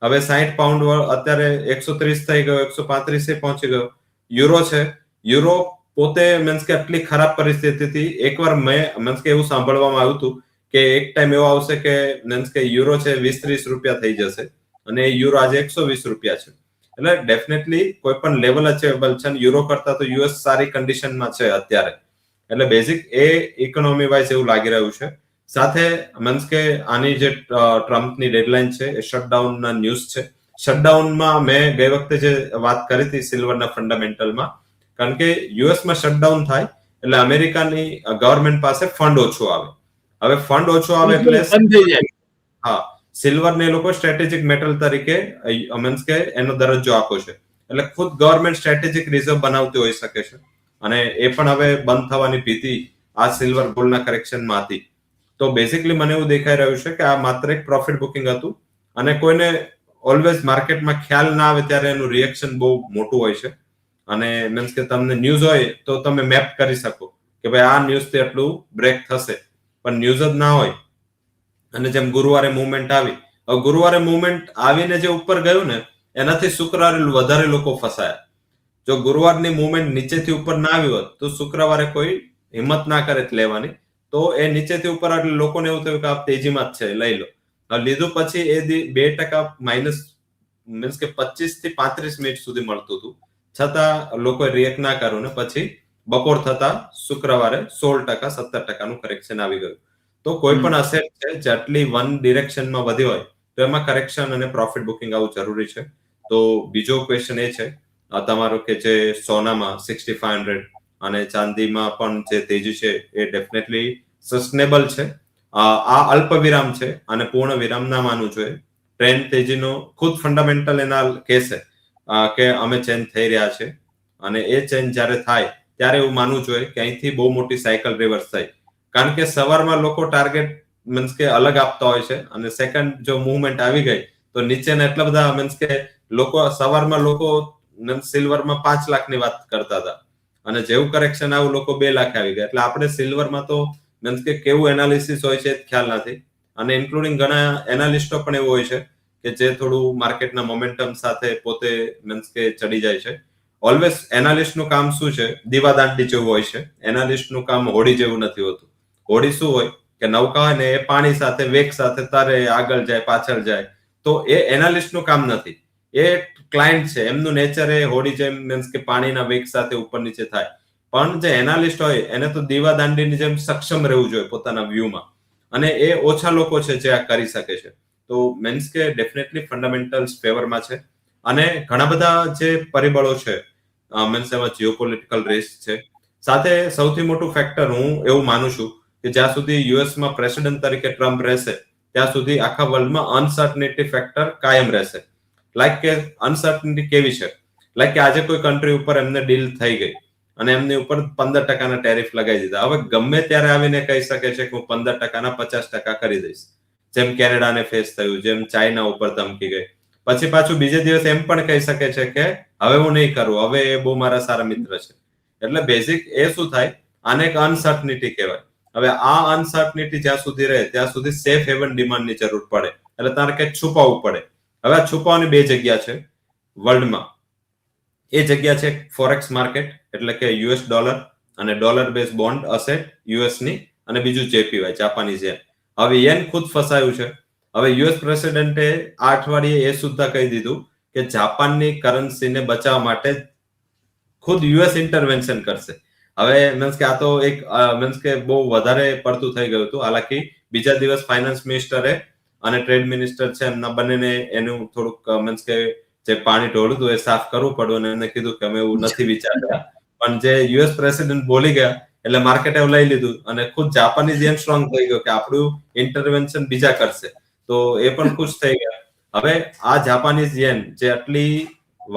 હવે 60 પાઉન્ડ અત્યારે 130 થઈ ગયો, 135 પહોંચી ગયો. યુરો છે, યુરો પોતે મીન્સ કે આટલી ખરાબ પરિસ્થિતિથી એકવાર મીન્સ કે એવું સાંભળવામાં આવ્યું હતું કે એક ટાઈમ એવો આવશે કે મીન્સ કે યુરો છે 20-30 રૂપિયા થઈ જશે, અને યુરો આજે 120 રૂપિયા છે. એટલે ડેફિનેટલી કોઈ પણ લેવલ અચીવેબલ છે, યુરો કરતા તો યુએસ સારી કન્ડિશનમાં છે અત્યારે. એટલે બેઝિક એ ઇકોનોમી વાઇઝ એવું લાગી રહ્યું છે. સાથે મીન્સ કે આની જે ટ્રમ્પની ડેડલાઇન છે એ શટડાઉનના ન્યૂઝ છે. શટડાઉનમાં મેં ગઈ વખતે જે વાત કરી હતી સિલ્વરના ફંડામેન્ટલમાં, કારણ કે યુએસમાં શટડાઉન થાય એટલે અમેરિકાની ગવર્મેન્ટ પાસે ફંડ ઓછો આવે. હવે ફંડ ઓછો આવે એટલે હા, સિલ્વરને એ લોકો સ્ટ્રેટેજિક મેટલ તરીકે મીન્સ કે એનો દરજ્જો આપો છે. એટલે ખુદ ગવર્મેન્ટ સ્ટ્રેટેજિક રિઝર્વ બનાવતી હોઈ શકે છે, અને એ પણ હવે બંધ થવાની ભીતિ આ સિલ્વર ગોલ્ડના કરેક્શનમાં હતી. તો બેઝિકલી મને એવું દેખાઈ રહ્યું છે કે આ માત્ર એક પ્રોફિટ બુકિંગ હતું, અને કોઈને ઓલવેઝ માર્કેટમાં ખ્યાલ ના આવે ત્યારે એનું રિએક્શન બહુ મોટું હોય છે. અને મીન્સ કે તમને ન્યૂઝ હોય તો તમે મેપ કરી શકો કે ભાઈ આ ન્યૂઝથી એટલું બ્રેક થશે, પણ ન્યૂઝ જ ના હોય. અને જેમ ગુરુવારે મુવમેન્ટ આવી, હવે ગુરુવારે મુવમેન્ટ આવીને જે ઉપર ગયું ને એનાથી શુક્રવારે વધારે લોકો ફસાયા. જો ગુરુવારની મુવમેન્ટ નીચેથી ઉપર ના આવી હોત તો શુક્રવારે કોઈ હિંમત ના કરે લેવાની, તો એ નીચેથી ઉપર એટલે લોકોને એવું થયું કે આ તેજીમાં જ છે, લઈ લો. લીધું પછી એ 2% માઇનસ મીન્સ કે 25 થી 35 મિનિટ સુધી મળતું હતું, છતાં લોકોએ રિએક્ટ ના કર્યું, ને પછી બપોર થતા શુક્રવારે 16% 17%નું કરેક્શન આવી ગયું. તો કોઈ પણ અસેટ છે જેટલી વન ડિરેક્શનમાં વધી હોય તો એમાં કરેક્શન અને પ્રોફિટ બુકિંગ આવવું જરૂરી છે. તો બીજો ક્વેશ્ચન એ છે તમારો કે જે સોનામાં 6500 અને ચાંદીમાં પણ જે તેજી છે એ ડેફિનેટલી સસ્ટેનેબલ છે. આ અલ્પ વિરામ છે અને પૂર્ણ વિરામ ના માનવું જોઈએ. ટ્રેન્ડ તેજીનો ખુદ ફંડામેન્ટલ એના કહેશે કે અમે ચેન્જ થઈ રહ્યા છે, અને એ ચેન્જ જ્યારે થાય ત્યારે એવું માનવું જોઈએ કે અહીંથી બહુ મોટી સાયકલ રિવર્સ થાય. કારણ કે સવારમાં લોકો ટાર્ગેટ મીન્સ કે અલગ આપતા હોય છે, અને સેકન્ડ જો મુવમેન્ટ આવી ગઈ તો નીચેના એટલા બધા મીન્સ કે લોકો સવારમાં લોકો સિલ્વરમાં 5 લાખની વાત કરતા હતા, અને જેવું કરેક્શન આવ્યું લોકો 2 લાખ આવી ગયા. એટલે આપણે સિલ્વરમાં તો મીન્સ કે કેવું એનાલિસિસ હોય છે ખ્યાલ નથી, અને ઇન્ક્લુડિંગ ઘણા એનાલિસ્ટો પણ એવું હોય છે કે જે થોડું માર્કેટના મોમેન્ટમ સાથે પોતે મીન્સ કે ચડી જાય છે. ઓલવેઝ એનાલિસ્ટનું કામ શું છે, દીવાદાંડી જેવું હોય છે. એનાલિસ્ટનું કામ હોડી જેવું નથી હોતું. હોડી શું હોય કે નૌકા હોય ને એ પાણી સાથે વેગ સાથે તરે, આગળ જાય પાછળ જાય, તો એ એનાલિસ્ટનું કામ નથી, એ ક્લાયન્ટ છે. એમનું નેચર એ હોડી જેમ મીન્સ કે પાણીના વેગ સાથે ઉપર નીચે થાય. પણ જે એનાલિસ્ટ હોય એને તો દીવાદાંડીની જેમ સક્ષમ રહેવું જોઈએ પોતાના વ્યૂમાં, અને એ ઓછા લોકો છે જે આ કરી શકે છે. તો મીન્સ કે ડેફિનેટલી ફંડામેન્ટલ્સ ફેવરમાં છે, અને ઘણા બધા જે પરિબળો છે મીન્સ એમાં જીઓપોલિટિકલ રિસ્ક છે. સાથે સૌથી મોટું ફેક્ટર હું એવું માનું છું કે જ્યાં સુધી યુએસમાં પ્રેસિડેન્ટ તરીકે ટ્રમ્પ રહેશે ત્યાં સુધી આખા વર્લ્ડમાં અનસર્ટનિટી ફેક્ટર કાયમ રહેશે. લાઈક કે અનસર્ટનિટી કેવી છે લાઈક કે આજે કોઈ કન્ટ્રી ઉપર એમને ડીલ થઈ ગઈ અને એમની ઉપર 15% ટેરિફ લગાવી દીધા. હવે ગમે ત્યારે આવીને કહી શકે છે કે હું 15% 50% કરી દઈશ. જેમ કેનેડાને ફેસ થયું, જેમ ચાઇના ઉપર ધમકી ગઈ. પછી પાછું બીજે દિવસ એમ પણ કહી શકે છે કે હવે હું નહીં કરું, હવે એ બહુ મારા સારા મિત્ર છે. એટલે બેઝિક એ શું થાય, આને એક અનસર્ટનિટી કહેવાય. હવે આ અનસર્ટનિટી જ્યાં સુધી રહે ત્યાં સુધી સેફ હેવન ડિમાન્ડની જરૂર પડે. એટલે તારે કંઈક છુપાવવું પડે. હવે આ છુપાવવાની બે જગ્યા છે વર્લ્ડમાં. એ જગ્યા છે ફોરેક્સ માર્કેટ, એટલે કે યુએસ ડોલર અને ડોલર બેઝ બોન્ડ અસેટ યુએસની, અને બીજું જેપીવાય જાપાનીઝ યેન. હવે યેન ખુદ ફસાયું છે. હવે યુએસ પ્રેસિડેન્ટે આ અઠવાડિયે એ સુદ્ધા કહી દીધું કે જાપાનની કરન્સીને બચાવવા માટે ખુદ યુએસ ઇન્ટરવેન્શન કરશે. હવે મીન્સ કે આ તો એક મીન્સ કે બહુ વધારે પડતું થઈ ગયું હતું. હાલાકી બીજા દિવસ ફાઇનાન્સ મિનિસ્ટરે અને ટ્રેડ મિનિસ્ટર છે એમના બંનેને એનું થોડુંક મીન્સ કે જે પાણી ઢોળ્યું હતું એ સાફ કરવું પડ્યું, અને એમને કીધું કે અમે એવું નથી વિચારતા. પણ જે યુએસ પ્રેસિડેન્ટ બોલી ગયા એટલે માર્કેટે એવું લઈ લીધું, અને ખુદ જાપાનીઝ યેન સ્ટ્રોંગ થઈ ગયો કે આપણું ઇન્ટરવેન્શન બીજા કરશે. તો એ પણ ખુશ થઈ ગયા. હવે આ જાપાનીઝ યેન જે આટલી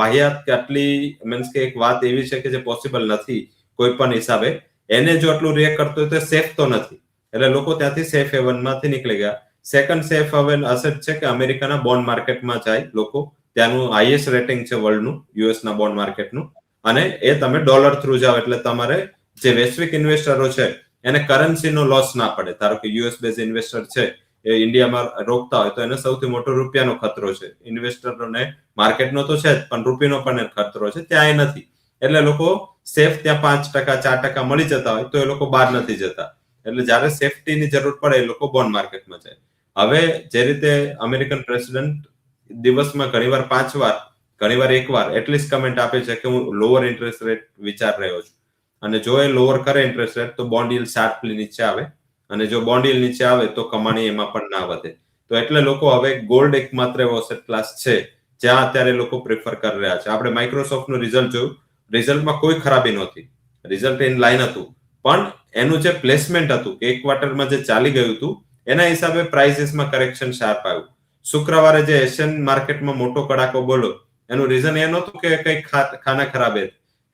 વાહિયાત કે આટલી મીન્સ કે એક વાત એવી છે કે જે પોસિબલ નથી કોઈ પણ હિસાબે, એને જો આટલું રિએક્ટ કરતો હોય તો સેફ તો નથી. એટલે લોકો ત્યાંથી સેફ હેવનમાંથી નીકળી ગયા. સેકન્ડ સેફ હેવન અસેટ છે કે અમેરિકાના બોન્ડ માર્કેટમાં જાય લોકો. ત્યાંનું હાઈએસ્ટ રેટિંગ છે વર્લ્ડનું યુએસના બોન્ડ માર્કેટનું, અને એ તમે ડોલર થ્રુ જાઓ એટલે તમારે જે વૈશ્વિક ઇન્વેસ્ટરો છે એને કરન્સીનો લોસ ના પડે. ધારો કે યુએસ બેઝ ઇન્વેસ્ટર છે એ ઇન્ડિયામાં રોકતા હોય તો એને સૌથી મોટો રૂપિયાનો ખતરો છે. ઇન્વેસ્ટરોને માર્કેટનો તો છે જ, પણ રૂપિયાનો પણ ખતરો છે, ત્યાં એ નથી. એટલે લોકો સેફ ત્યાં 5% 4% મળી જતા હોય તો એ લોકો બહાર નથી જતા. એટલે જ્યારે સેફટીની જરૂર પડે એ લોકો બોન્ડ માર્કેટમાં જાય. હવે જે રીતે અમેરિકન પ્રેસિડેન્ટ દિવસમાં ઘણીવાર 5 વાર, ઘણીવાર 1 વાર એટલીસ્ટ કમેન્ટ આપે છે કે હું લોઅર ઇન્ટરેસ્ટ રેટ વિચાર રહ્યો છું, અને જો એ લોઅર કરે ઇન્ટરેસ્ટ રેટ તો બોન્ડ yield શાર્પલી નીચે આવે, અને જો બોન્ડ yield નીચે આવે તો કમાણી એમાં પણ ના વધે. તો એટલે લોકો હવે ગોલ્ડ એકમાત્ર એવો એસેટ ક્લાસ છે જ્યાં અત્યારે લોકો પ્રિફર કરી રહ્યા છે. આપણે માઇક્રોસોફ્ટનું રિઝલ્ટ જોયું, રિઝલ્ટમાં કોઈ ખરાબી નહોતી, રિઝલ્ટ ઇન લાઈન હતું, પણ એનું જે પ્લેસમેન્ટ હતું કે એક ક્વાર્ટરમાં જે ચાલી ગયું હતું એના હિસાબે પ્રાઇસીસમાં કરેક્શન શાર્પ આવ્યું. શુક્રવારે જે એશિયન માર્કેટમાં મોટો કડાકો બોલો એનું રીઝન એ નહોતું કે કંઈક ખાના ખરાબે,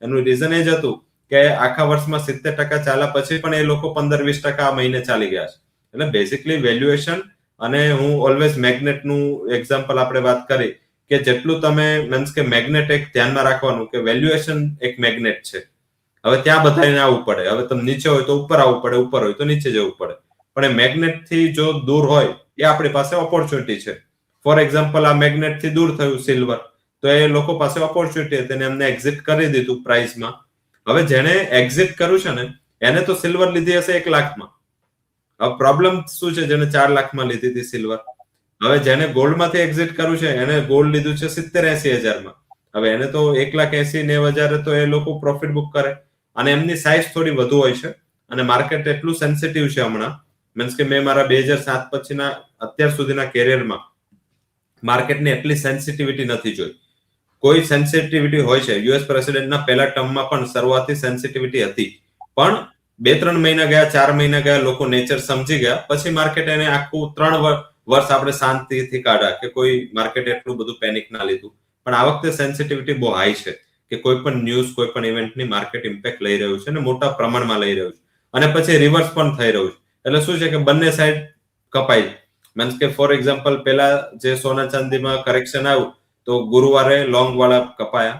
એનું રીઝન એ જ હતું કે આખા વર્ષમાં 70% ચાલ્યા પછી પણ એ લોકો 15-20% આ મહિને ચાલી ગયા છે. એટલે બેઝિકલી વેલ્યુએશન, અને હું ઓલવેઝ મેગ્નેટનું એક્ઝામ્પલ આપણે વાત કરી કે જેટલું તમે મીન્સ કે મેગ્નેટ એક ધ્યાનમાં રાખવાનું કે વેલ્યુએશન એક મેગ્નેટ છે. હવે ત્યાં બધાને આવવું પડે. હવે તમે નીચે હોય તો ઉપર આવવું પડે, ઉપર હોય તો નીચે જવું પડે. પણ એ મેગ્નેટ થી જો દૂર હોય એ આપણી પાસે ઓપોર્ચ્યુનિટી છે. ફોર એક્ઝામ્પલ આ મેગ્નેટ થી દૂર થયું સિલ્વર, તો એ લોકો પાસે ઓપોર્ચ્યુનિટી હતી અને એમને એક્ઝિટ કરી દીધું પ્રાઇસમાં. હવે જેને એક્ઝિટ કર્યું છે ને એને તો સિલ્વર લીધી હશે 1 લાખમાં. હવે પ્રોબ્લેમ શું છે, જેને 4 લાખમાં લીધી હતી સિલ્વર. હવે જેને ગોલ્ડમાંથી એક્ઝિટ કર્યું છે એને ગોલ્ડ લીધું છે 70-80 હજારમાં. હવે એને તો 1,80,90,000 તો એ લોકો પ્રોફિટ બુક કરે, અને એમની સાઇઝ થોડી વધુ હોય છે, અને માર્કેટ એટલું સેન્સિટિવ છે હમણાં. મીન્સ કે મેં મારા 2007 પછીના અત્યાર સુધીના કેરિયરમાં માર્કેટની એટલી સેન્સિટિવિટી નથી જોઈ. કોઈ સેન્સિટિવિટી હોય છે, યુએસ પ્રેસિડેન્ટના પહેલા ટર્મમાં પણ શરૂઆતથી સેન્સિટિવિટી હતી, પણ 2-3 મહિના ગયા, 4 મહિના ગયા, લોકો નેચર સમજી ગયા, પછી માર્કેટ એને આખું 3 વર્ષ આપણે શાંતિથી કાઢ્યા કે કોઈ માર્કેટ એટલું બધું પેનિક ના લીધું. પણ આ વખતે સેન્સિટિવિટી બહુ હાઈ છે કે કોઈ પણ ન્યૂઝ, કોઈ પણ ઇવેન્ટની માર્કેટ ઇમ્પેક્ટ લઈ રહ્યું છે, અને મોટા પ્રમાણમાં લઈ રહ્યું છે, અને પછી રિવર્સ પણ થઈ રહ્યું છે. એટલે શું છે કે બંને સાઈડ કપાઈ. મીન્સ કે ફોર એક્ઝામ્પલ પેલા જે સોના ચાંદીમાં કરેક્શન આવ્યું તો ગુરુવારે લોંગ વાળા કપાયા,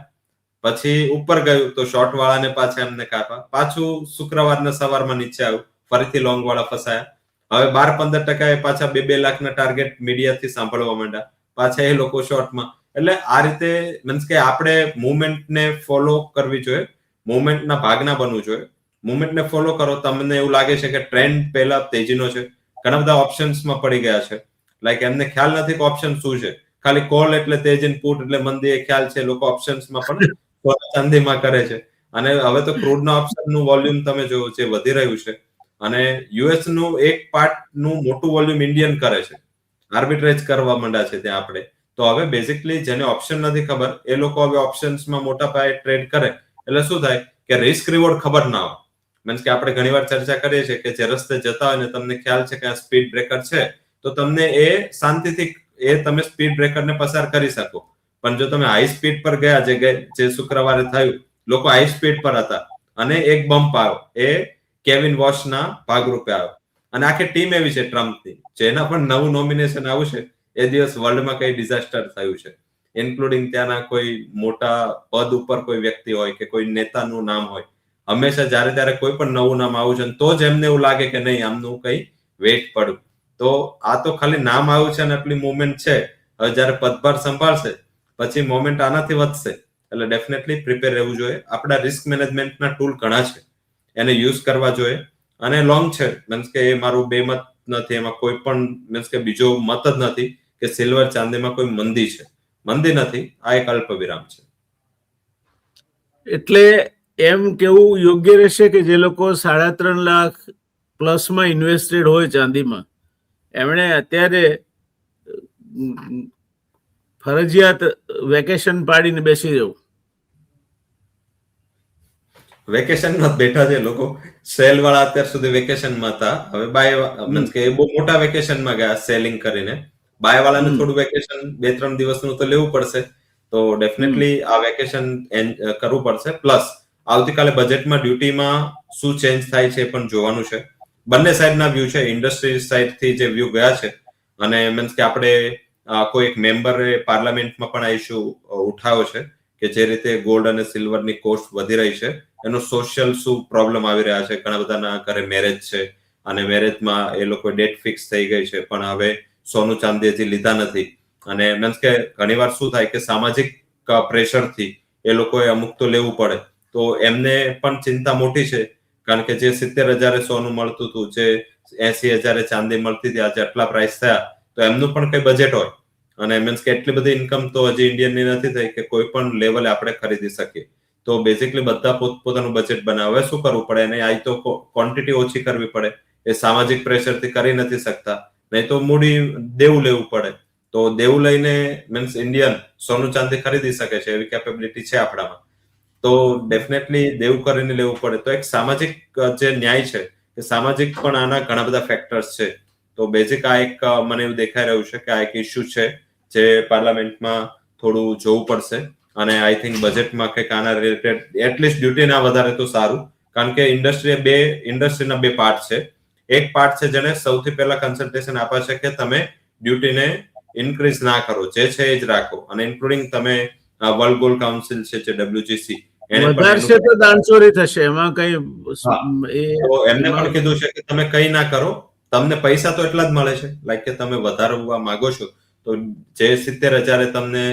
પછી ઉપર ગયું તો શોર્ટ વાળાને પાછા એમને કાપ્યા, પાછું શુક્રવારના સવારમાં નીચે આવ્યું, ફરીથી લોંગ વાળા ફસાયા. હવે 12-15% એ પાછા 2-2 લાખના ટાર્ગેટ મીડિયાથી સાંભળવા માંડ્યા, પાછા એ લોકો શોર્ટમાં. એટલે આ રીતે મીન્સ કે આપણે મુવમેન્ટને ફોલો કરવી જોઈએ, મુવમેન્ટના ભાગના બનવું જોઈએ. મુવમેન્ટને ફોલો કરો, તમને એવું લાગે છે કે ટ્રેન્ડ પહેલા તેજીનો છે, ઘણા બધા ઓપ્શન્સમાં પડી ગયા છે, લાઈક એમને ખ્યાલ નથી કે ઓપ્શન શું છે. ખાલી કોલ એટલે તેજી, પુટ એટલે મંદી એ ખ્યાલ છે. લોકો ઓપ્શન્સમાં પણ ચાંદીમાં કરે છે. અને હવે તો ક્રૂડના ઓપ્શનનું વોલ્યુમ તમે જોવો જે વધી રહ્યું છે, અને યુએસ નું એક પાર્ટ નું મોટું વોલ્યુમ ઇન્ડિયન કરે છે, આર્બિટ્રેજ કરવા માંડ્યા છે ત્યાં આપણે. તો હવે બેઝિકલી જેને ઓપ્શન નથી ખબર એ લોકો હવે ઓપ્શન્સમાં મોટા પાયે ટ્રેડ કરે, એટલે શું થાય કે રિસ્ક રિવોર્ડ ખબર ના આવે. મીન્સ કે આપણે ઘણીવાર ચર્ચા કરીએ છીએ કે જે રસ્તે જતા હોય ને તમને ખ્યાલ છે કે આ સ્પીડ બ્રેકર છે, તો તમને એ શાંતિથી એ તમે સ્પીડ બ્રેકરને પસાર કરી શકો. પણ જો તમે હાઈ સ્પીડ પર ગયા, જે શુક્રવારે થયું, લોકો હાઈ સ્પીડ પર હતા અને એક બમ્પ આવ્યો, એ કેવિન વોશના ભાગરૂપે આવ્યો. અને આખી ટીમ એવી છે ટ્રમ્પની, જેના પણ નવું નોમિનેશન આવ્યું છે એ દિવસ વર્લ્ડમાં કઈ ડિઝાસ્ટર થયું છે, ઇન્ક્લુડિંગ ત્યાંના કોઈ મોટા પદ ઉપર કોઈ વ્યક્તિ હોય કે કોઈ નેતાનું નામ હોય. હંમેશા જ્યારે ત્યારે કોઈ પણ નવું નામ આવ્યું છે તો જ એમને એવું લાગે કે નહીં, આમનું કઈ વેટ પડ્યું. તો આ તો ખાલી નામ આવ્યું છે અને આટલી મુવમેન્ટ છે. હવે જ્યારે પદભાર સંભાળશે પછી મોમેન્ટ આનાથી વધશે. એટલે ડેફિનેટલી પ્રિપેર રહેવું જોઈએ. આપણા રિસ્ક મેનેજમેન્ટના ટૂલ ઘણા છે, એને યુઝ કરવા જોઈએ. અને લોંગ છે, મીન્સ કે એ મારું બેમત નથી, એમાં કોઈ પણ મીન્સ કે બીજો મત જ નથી કે સિલ્વર ચાંદીમાં કોઈ મંદી છે. મંદી નથી, આ એક અલ્પ વિરામ છે. એટલે એમ કેવું યોગ્ય રહેશે કે જે લોકો 3.5 લાખ પ્લસમાં ઇન્વેસ્ટેડ હોય ચાંદીમાં, એમણે અત્યારે ફરજિયાત વેકેશન પાડીને બેસી જવું. વેકેશનમાં બેઠા છે લોકો. સેલ વાળા અત્યાર સુધી વેકેશનમાં હતા, હવે બાય મીન્સ કે એ બહુ મોટા વેકેશનમાં ગયા સેલિંગ કરીને. બાય વાળાને થોડું વેકેશન 2-3 દિવસનું તો લેવું પડશે. તો ડેફિનેટલી આ વેકેશન કરવું પડશે. પ્લસ આવતીકાલે બજેટમાં ડ્યુટીમાં શું ચેન્જ થાય છે એ પણ જોવાનું છે. બંને સાઈડના વ્યૂ છે. ઇન્ડસ્ટ્રી સાઈડથી જે વ્યૂ ગયા છે અને મીન્સ કે આપણે કોઈ એક મેમ્બરે પાર્લામેન્ટમાં પણ આ ઇસ્યુ ઉઠાવ્યો છે કે જે રીતે ગોલ્ડ અને સિલ્વરની કોસ્ટ વધી રહી છે, એનો સોશિયલ શું પ્રોબ્લેમ આવી રહ્યા છે. ઘણા બધાના ઘરે મેરેજ છે અને મેરેજમાં એ લોકો ડેટ ફિક્સ થઈ ગઈ છે, પણ હવે સોનું ચાંદી હજી લીધા નથી. અને મીન્સ કે ઘણીવાર શું થાય કે સામાજિક પ્રેશરથી એ લોકોએ અમુક તો લેવું પડે. તો એમને પણ ચિંતા મોટી છે, કારણ કે જે 70,000 સોનું મળતું હતું, જે 80,000 ચાંદી મળતી હતી, આજે આટલા પ્રાઇસ થયા, તો એમનું પણ કઈ બજેટ હોય. અને મીન્સ કે એટલી બધી ઇન્કમ તો હજી ઇન્ડિયનની નથી થઈ કે કોઈ પણ લેવલે આપણે ખરીદી શકીએ. તો બેઝિકલી બધા પોતાનું બજેટ બનાવે. શું કરવું પડે? એને આ તો ક્વોન્ટિટી ઓછી કરવી પડે. એ સામાજિક પ્રેશરથી કરી નથી શકતા, નહીં તો મૂડી દેવું લેવું પડે. તો દેવું લઈને મીન્સ ઇન્ડિયન સોનું ચાંદી ખરીદી શકે છે, એવી કેપેબિલિટી છે આપણામાં. તો ડેફિનેટલી દેવું કરીને લેવું પડે. તો એક સામાજિક જે ન્યાય છે, એ સામાજિક પણ આના ઘણા બધા ફેક્ટર્સ છે. તો બેઝિક આ એક મને એવું દેખાઈ રહ્યું છે કે આ એક ઇસ્યુ છે જે પાર્લામેન્ટમાં થોડું જોવું પડશે. અને આઈ થિંક બજેટમાં કંઈક આના રિલેટેડ એટલીસ્ટ ડ્યુટી ના વધારે તો સારું, કારણ કે ઇન્ડસ્ટ્રીના બે પાર્ટ છે. એક પાર્ટ છે જેને સૌથી પહેલા કન્સલ્ટેશન આપે છે કે તમે ડ્યુટીને ઇન્ક્રીઝ ના કરો, જે છે એ જ રાખો. અને ઇન્ક્લુડિંગ તમે વર્લ્ડ ગોલ્ડ કાઉન્સિલ છે, જે WGC, એને વધારશે તો દાણચોરી થશે, એમાં કઈ તો એમને પણ કીધું છે કે તમે કઈ ના કરો, તમને પૈસા તો એટલા જ મળે છે. લાઈક કે તમે વધારવા માંગો છો તો જે 70,000 તમને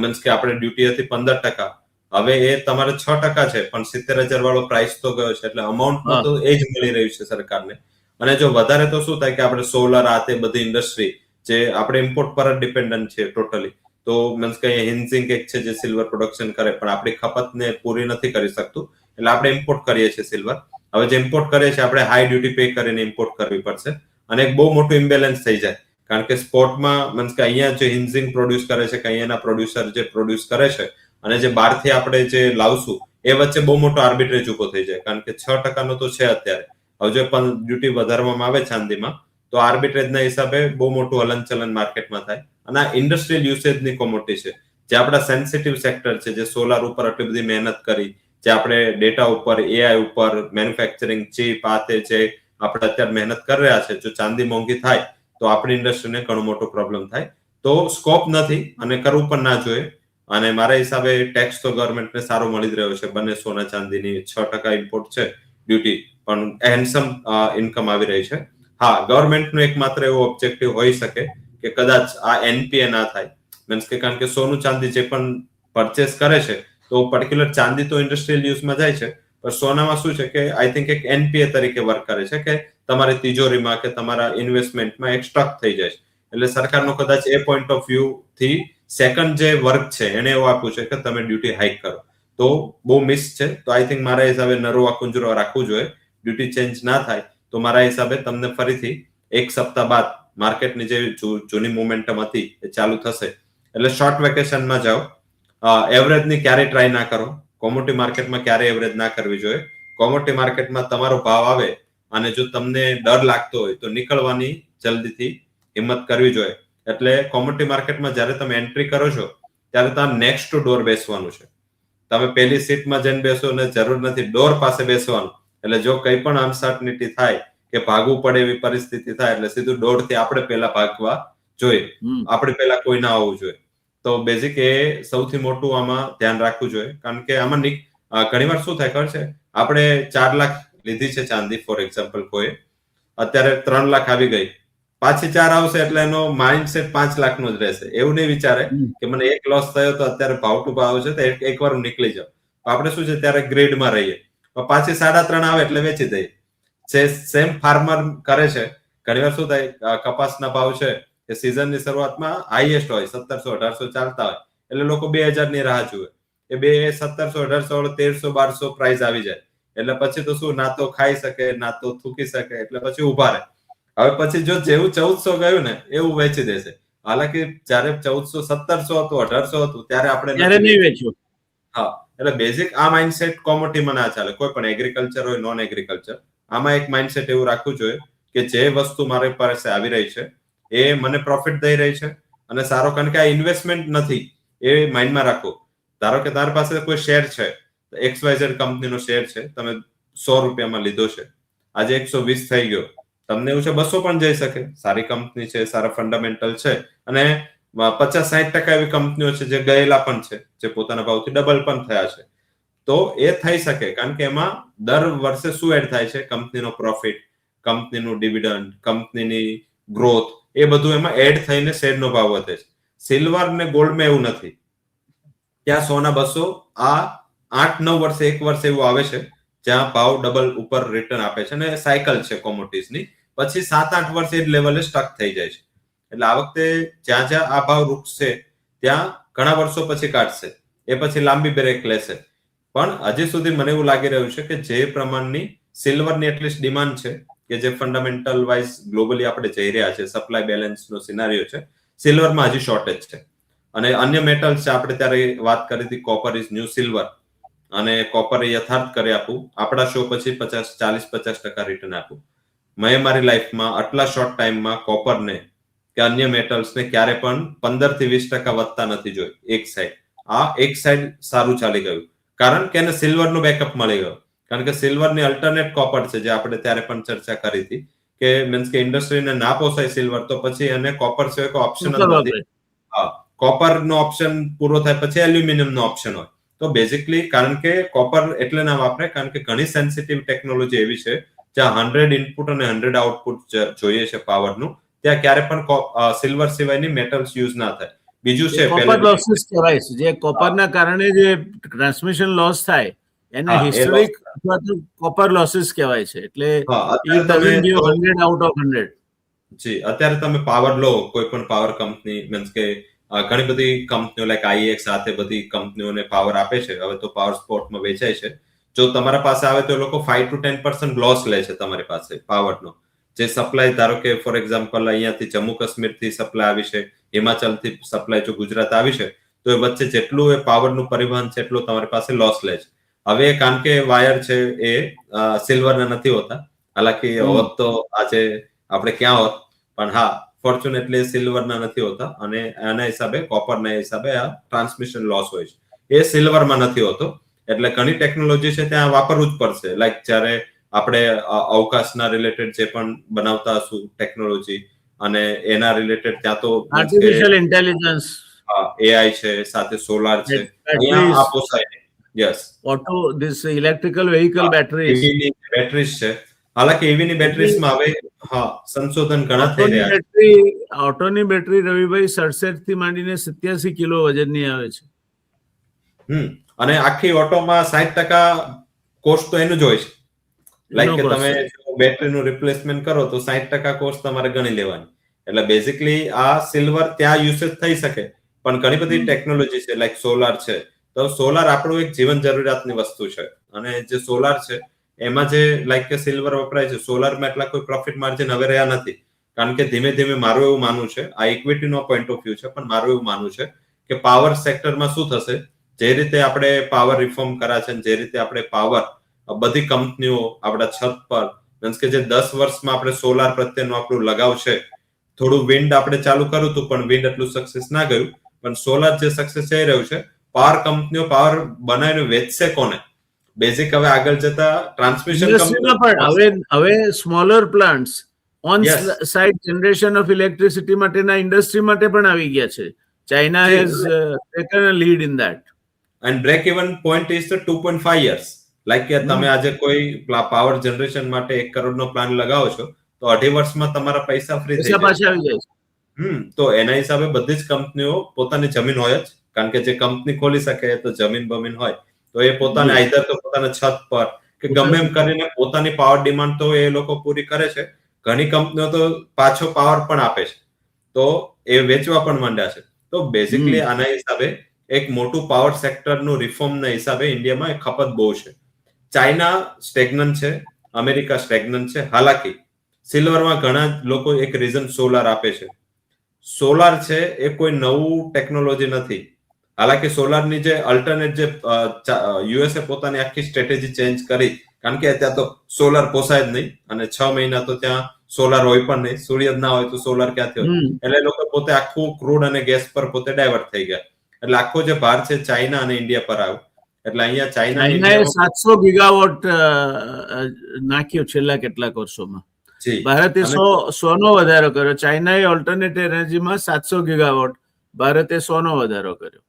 મીન્સ કે આપણે ડ્યુટી હતી 15%, હવે એ તમારે 6% છે, પણ 70,000 વાળો પ્રાઇસ તો ગયો છે, એટલે અમાઉન્ટમાં તો એ જ મળી રહ્યું છે સરકારને. અને જો વધારે તો શું થાય કે આપણે સોલર, આ તે બધી ઇન્ડસ્ટ્રી જે આપણે ઇમ્પોર્ટ પર જ ડિપેન્ડન્ટ છે ટોટલી. તો મીન્સ કે હિન્સિંગ એક છે જે સિલ્વર પ્રોડક્શન કરે, પણ આપણી ખપતને પૂરી નથી કરી શકતું, એટલે આપણે ઇમ્પોર્ટ કરીએ છીએ સિલ્વર. હવે જે ઇમ્પોર્ટ કરીએ છીએ આપણે હાઈ ડ્યુટી પે કરીને ઇમ્પોર્ટ કરવી પડશે, અને એક બહુ મોટું ઇમ્બેલેન્સ થઈ જાય. કારણ કે સ્પોર્ટમાં મીન્સ કે અહીંયા જે હિન્સિંગ પ્રોડ્યુસ કરે છે કે અહીંયાના પ્રોડ્યુસર જે પ્રોડ્યુસ કરે છે અને જે બહારથી આપણે જે લાવશું એ વચ્ચે બહુ મોટો આર્બિટ્રેજ ઉભો થઈ જાય. કારણ કે 6% તો છે અત્યારે. હવે જો પણ ડ્યુટી વધારવામાં આવે ચાંદીમાં, તો આર્બિટ્રેજના હિસાબે બહુ મોટું હલનચલન માર્કેટમાં થાય. અને આ ઇન્ડસ્ટ્રીયલ યુસેજની કોમોડિટી છે, જે આપણા સેન્સિટિવ સેક્ટર છે, જે સોલાર ઉપર આટલી બધી મહેનત કરી, જે આપણે ડેટા ઉપર, AI ઉપર, મેન્યુફેક્ચરિંગ, ચીપ, આ તે જે આપણે અત્યારે મહેનત કરી રહ્યા છે, જો ચાંદી મોંઘી થાય તો આપણી ઇન્ડસ્ટ્રીને ઘણો મોટો પ્રોબ્લેમ થાય. તો સ્કોપ નથી અને કરવું પણ ના જોઈએ. અને મારા હિસાબે ટેક્સ તો ગવર્મેન્ટને સારો મળી જ રહ્યો છે. બંને સોના ચાંદીની 6% ઇમ્પોર્ટ છે ડ્યુટી, પણ હેન્ડસમ ઇન્કમ આવી રહી છે. હા, ગવર્મેન્ટનો એક માત્ર એવો ઓબ્જેક્ટિવ હોઈ શકે કે કદાચ આ NPA ના થાય. મીન્સ કે કારણ કે સોનું ચાંદી જે પણ પરચેસ કરે છે, તો પર્ટિક્યુલર ચાંદી તો ઇન્ડસ્ટ્રીયલ યુઝમાં જાય છે, પણ સોનામાં શું છે કે આઈ થિંક એક NPA તરીકે વર્ક કરે છે, કે તમારી તિજોરીમાં કે તમારા ઇન્વેસ્ટમેન્ટમાં એક સ્ટક થઈ જાય છે. એટલે સરકારનો કદાચ એ પોઈન્ટ ઓફ વ્યૂ થી સેકન્ડ જે વર્ક છે એને એવું આપ્યું છે કે તમે ડ્યુટી હાઇક કરો. તો બહુ મિસ છે. તો આઈ થિંક મારા હિસાબે નરવા કુંજરો રાખવું જોઈએ. ડ્યુટી ચેન્જ ના થાય તો મારા હિસાબે તમને ફરીથી એક સપ્તાહ બાદ માર્કેટની જે જૂની મોમેન્ટમ હતી એ ચાલુ થશે. એટલે શોર્ટ વેકેશનમાં જાઓ. એવરેજની ક્યારેય ટ્રાય ના કરો. કોમોડિટી માર્કેટમાં ક્યારેય એવરેજ ના કરવી જોઈએ. કોમોડિટી માર્કેટમાં તમારો ભાવ આવે અને જો તમને ડર લાગતો હોય તો નીકળવાની જલ્દીથી હિંમત કરવી જોઈએ. એટલે કોમોડિટી માર્કેટમાં જ્યારે તમે એન્ટ્રી કરો છો ત્યારે તમારે નેક્સ્ટ ટુ ડોર બેસવાનું છે. તમે પેલી સીટમાં જઈને બેસો ને જરૂર નથી ડોર પાસે બેસવાનું. એટલે જો કંઈ પણ અનસર્ટનિટી થાય કે ભાગવું પડે એવી પરિસ્થિતિ થાય એટલે સીધું ડોરથી આપણે પહેલા ભાગવા જોઈએ. આપણે પહેલા કોઈ ના આવવું જોઈએ. તો બેઝિક એ સૌથી મોટું આમાં ધ્યાન રાખવું જોઈએ. કારણ કે આમાં ઘણીવાર શું થાય ખબર છે, આપણે 4 લાખ લીધી છે ચાંદી ફોર એક્ઝામ્પલ કોઈ, અત્યારે 3 લાખ આવી ગઈ, પાછી 4 આવશે એટલે એનો માઇન્ડસેટ 5 લાખનો જ રહેશે. એવું નહીં વિચારે કે મને એક લોસ થયો તો અત્યારે ભાવ ટુ ભાવ છે તો એકવાર હું નીકળી જાઉં. આપણે શું છે ત્યારે ગ્રેડમાં રહીએ, પાછી 3.5 આવે એટલે વેચી દઈએ. સેમ ફાર્મર કરે છે. ઘણીવાર શું થાય, કપાસના ભાવ છે એ સિઝનની શરૂઆતમાં હાઈએસ્ટ હોય 1700-1800 ચાલતા હોય એટલે લોકો 2000 ની રાહ જુએ. એ 1700-1800 1300-1200 પ્રાઇસ આવી જાય એટલે પછી તો શું, ના તો ખાઈ શકે ના તો થૂકી શકે, એટલે પછી ઉભા રહે. હવે પછી જો જેવું 1400 ગયું ને એવું વેચી દેશે. હાલાકી જયારે 1400, 1700 હતું, 1800 હતું ત્યારે આપણે નહીં વેચ્યું. હા, એટલે બેઝિક આ માઇન્ડસેટ કોમોડિટીમાં ના ચાલે. કોઈ પણ એગ્રીકલ્ચર હોય, નોન એગ્રીકલ્ચર, આમાં એક માઇન્ડસેટ એવું રાખવું જોઈએ કે જે વસ્તુ મારી પાસે આવી રહી છે એ મને પ્રોફિટ દઈ રહી છે અને સારો, કારણ કે આ ઇન્વેસ્ટમેન્ટ નથી એ માઇન્ડમાં રાખો. ધારો કે તારી પાસે કોઈ શેર છે, XYZ કંપનીનો શેર છે, તમે 100 રૂપિયામાં લીધો છે, આજે 120 થઈ ગયો, તમને એવું છે 200 પણ જઈ શકે. સારી કંપની છે, સારા ફંડામેન્ટલ છે અને 50-60% એવી કંપનીઓ છે જે ગયેલા પણ છે, જે પોતાના ભાવથી ડબલ પણ થયા છે. તો એ થઈ શકે કારણ કે એમાં દર વર્ષે શું એડ થાય છે, કંપનીનો પ્રોફિટ, કંપનીનું ડિવિડન્ડ, કંપનીની ગ્રોથ, એ બધું એમાં એડ થઈને શેરનો ભાવ વધે છે. સિલ્વર ને ગોલ્ડમાં એવું નથી. ત્યાં 100-200 આ 8-9 વર્ષે એક વર્ષ એવું આવે છે જ્યાં ભાવ ડબલ ઉપર રિટર્ન આપે છે અને સાયકલ છે કોમોડિટીઝની. પછી 7-8 વર્ષ એ લેવલે સ્ટક થઈ જાય છે. એટલે આ વખતે જ્યાં જ્યાં આ ભાવ રૂકશે ત્યાં ઘણા વર્ષો પછી કાઢશે, એ પછી લાંબી બ્રેક લેશે. પણ હજી સુધી મને એવું લાગી રહ્યું છે કે જે પ્રમાણની સિલ્વરની એટલીસ્ટ ડિમાન્ડ છે કે જે ફંડામેન્ટલ વાઇઝ ગ્લોબલી આપણે જઈ રહ્યા છે, સપ્લાય બેલેન્સનો સિનારીઓ છે, સિલ્વરમાં હજી શોર્ટેજ છે. અને અન્ય મેટલ્સ આપણે ત્યારે વાત કરી હતી, કોપર ઇઝ ન્યૂ સિલ્વર, અને કોપરે યથાર્થ કરી આપું, આપણા શો પછી 40-50% રિટર્ન આપું. મેં મારી લાઈફમાં આટલા શોર્ટ ટાઈમમાં કોપરને કે અન્ય મેટલ્સને ક્યારે પણ 15-20% વધતા નથી જોઈ એક સાઈડ. આ એક સાઈડ સારું ચાલી ગયું કારણ કે એને સિલ્વરનું બેકઅપ મળી ગયું. કારણ કે સિલ્વરની અલ્ટરનેટ કોપર છે, જે આપણે ત્યારે પણ ચર્ચા કરી હતી કે મીન્સ કે ઇન્ડસ્ટ્રીને ના પોસાય સિલ્વર તો પછી એને કોપર સિવાય કોઈ ઓપ્શન જ નથી. હા, કોપરનો ઓપ્શન પૂરો થાય પછી એલ્યુમિનિયમનો ઓપ્શન હોય. તો બેઝિકલી કારણ કે કોપર એટલે ના વાપરે કારણ કે ઘણી સેન્સિટિવ ટેકનોલોજી એવી છે જ્યાં 100 ઇનપુટ અને 100 આઉટપુટ જોઈએ છે પાવરનું, ત્યાં ક્યારે પણ સિલ્વર સિવાયની મેટલ્સ યુઝ ના થાય. બીજું છે કોપર લોસીસ કહેવાય છે, જે કોપરના કારણે જે ટ્રાન્સમિશન લોસ થાય એને હિસ્ટોરિક અથવા તો કોપર લોસીસ કહેવાય છે. એટલે it doesn't give 100 out of 100. જી, અત્યારે તમે પાવર લો, કોઈ પણ પાવર કંપની, મીન્સ કે ઘણી બધી કંપનીઓ લાઈક IEX સાથે બધી કંપનીઓને પાવર આપે છે. હવે તો પાવર સ્પોટમાં વેચાય છે. જો તમારા પાસે આવે તો લોકો 5-10% લોસ લે છે તમારી પાસે પાવરનો. જે સપ્લાય, ધારો કે ફોર એક્ઝામ્પલ અહીંયાથી જમ્મુ કાશ્મીરથી સપ્લાય આવી છે, હિમાચલથી સપ્લાય જો ગુજરાત આવી છે, તો એ વચ્ચે જેટલું એ પાવરનું પરિવહન છે એટલું તમારી પાસે લોસ લે છે. હવે કારણ કે વાયર છે એ સિલ્વરના નથી હોતા, હાલાકી હોત તો આજે આપણે ક્યાં હોત, પણ હા, ફોર્ચ્યુનેટલી સિલ્વરના નથી હોતા અને એના હિસાબે કોપરના હિસાબે આ ટ્રાન્સમિશન લોસ હોય છે. એ સિલ્વરમાં નથી હોતો. એટલે ઘણી ટેકનોલોજી છે ત્યાં વાપરવું જ પડશે. લાઈક જ્યારે આપણે અવકાશના રિલેટેડ જે પણ બનાવતા હશું ટેકનોલોજી અને એના રિલેટેડ ત્યાં તો આર્ટિફિશિયલ ઇન્ટેલિજન્સ, AI છે, સાથે સોલાર છે, અહીંયા આ પોસાય નહીં. Yes, auto this electrical vehicle batteries, EV ની બેટરીઝ છે. હાલાકી EV ની બેટરીઝમાં હવે સંશોધન ઘણા થઈ રહ્યા છે. ઓટોની બેટરી રવિભાઈ 67 થી માંડીને 87 કિલો વજનની આવે છે. અને આખી ઓટોમાં 60% કોસ્ટ તો એનું જ હોય છે. લાઈક કે તમે બેટરીનું રિપ્લેસમેન્ટ કરો તો 60% કોસ્ટ તમારે ગણી લેવાની. એટલે બેઝિકલી આ સિલ્વર ત્યાં યુસેજ થઈ શકે, પણ ઘણી બધી ટેકનોલોજી છે લાઈક સોલાર છે. તો સોલાર આપણું એક જીવન જરૂરિયાતની વસ્તુ છે અને જે સોલાર છે એમાં જે લાઈક કે સિલ્વર વપરાય છે, સોલારમાં એટલા કોઈ પ્રોફિટ માર્જિન હવે રહ્યા નથી. કારણ કે ધીમે ધીમે મારું એવું માનવું છે, આ ઇક્વિટીનો પોઈન્ટ ઓફ વ્યૂ છે, પણ મારું એવું માનવું છે કે પાવર સેક્ટરમાં શું થશે, જે રીતે આપણે પાવર રિફોર્મ કર્યા છે, જે રીતે આપણે પાવર બધી કંપનીઓ આપણા છત પર, મીન્સ કે જે 10 વર્ષમાં આપણે સોલાર પ્રત્યેનું આપણું લગાવ છે, થોડું વિન્ડ આપણે ચાલુ કર્યું હતું પણ વિન્ડ એટલું સક્સેસ ના ગયું, પણ સોલાર જે સક્સેસ થઈ રહ્યું છે, પાવર કંપનીઓ પાવર બનાવીને વેચશે કોને? બેઝિક હવે આગળ જતા ટ્રાન્સમિશન ઇન્ડસ્ટ્રીમાં પણ હવે smaller plants on Yes. Site generation of electricity માટેના ઇન્ડસ્ટ્રી માટે પણ આવી ગયા છે. ચાઇના જી, has taken a lead in that. And break even point is the 2.5 years. Like કે તમે આજે કોઈ પાવર જનરેશન માટે 1 કરોડનો પ્લાન લગાવો છો તો 2.5 વર્ષમાં તમારા પૈસા ફ્રી થઈ પૈસા જાય. પાછા આવી જાય છે. તો એના હિસાબે બધી જ કંપનીઓ પોતાની જમીન હોય જ, કારણ કે જે કંપની ખોલી શકે તો જમીન બમીન હોય તો એ પોતાને આઈધર તો પોતાના છત પર કે ગમે એમ કરીને પોતાની પાવર ડિમાન્ડ તો એ લોકો પૂરી કરે છે. ઘણી કંપનીઓ તો પાછો પાવર પણ આપે છે, તો એ વેચવા પણ માંડ્યા છે. તો બેઝિકલી આના હિસાબે એક મોટું પાવર સેક્ટરનું રિફોર્મના હિસાબે ઇન્ડિયામાં એક ખપત બહુ છે. ચાઇના સ્ટેગ્નન્ટ છે, અમેરિકા સ્ટેગ્નન્ટ છે. હાલાકી સિલ્વરમાં ઘણા લોકો એક રીઝન સોલાર આપે છે. સોલાર છે એ કોઈ નવું ટેકનોલોજી નથી. હાલાકી સોલારની જે અલ્ટરનેટ જે યુએસએ પોતાની આખી સ્ટ્રેટેજી ચેન્જ કરી, કારણ કે ત્યાં તો સોલાર પોસાય જ નહીં અને 6 મહિના તો ત્યાં સોલાર હોય પણ નહીં, સૂર્ય જ ના હોય તો સોલાર ક્યાંથી હોય? એટલે લોકો પોતે આખું ક્રૂડ અને ગેસ પર પોતે ડાયવર્ટ થઈ ગયા. એટલે આખો જે ભાર છે ચાઇના અને ઇન્ડિયા પર આવ્યો. એટલે અહીંયા ચાઇનાએ ચાઇના 700 ગીગાવોટ નાખ્યો છેલ્લા કેટલાક વર્ષોમાં. ભારતે 100 નો વધારો કર્યો. ચાઇનાએ ઓલ્ટરનેટ એનર્જીમાં 700 ગીગાવોટ, ભારતે 100 નો વધારો કર્યો.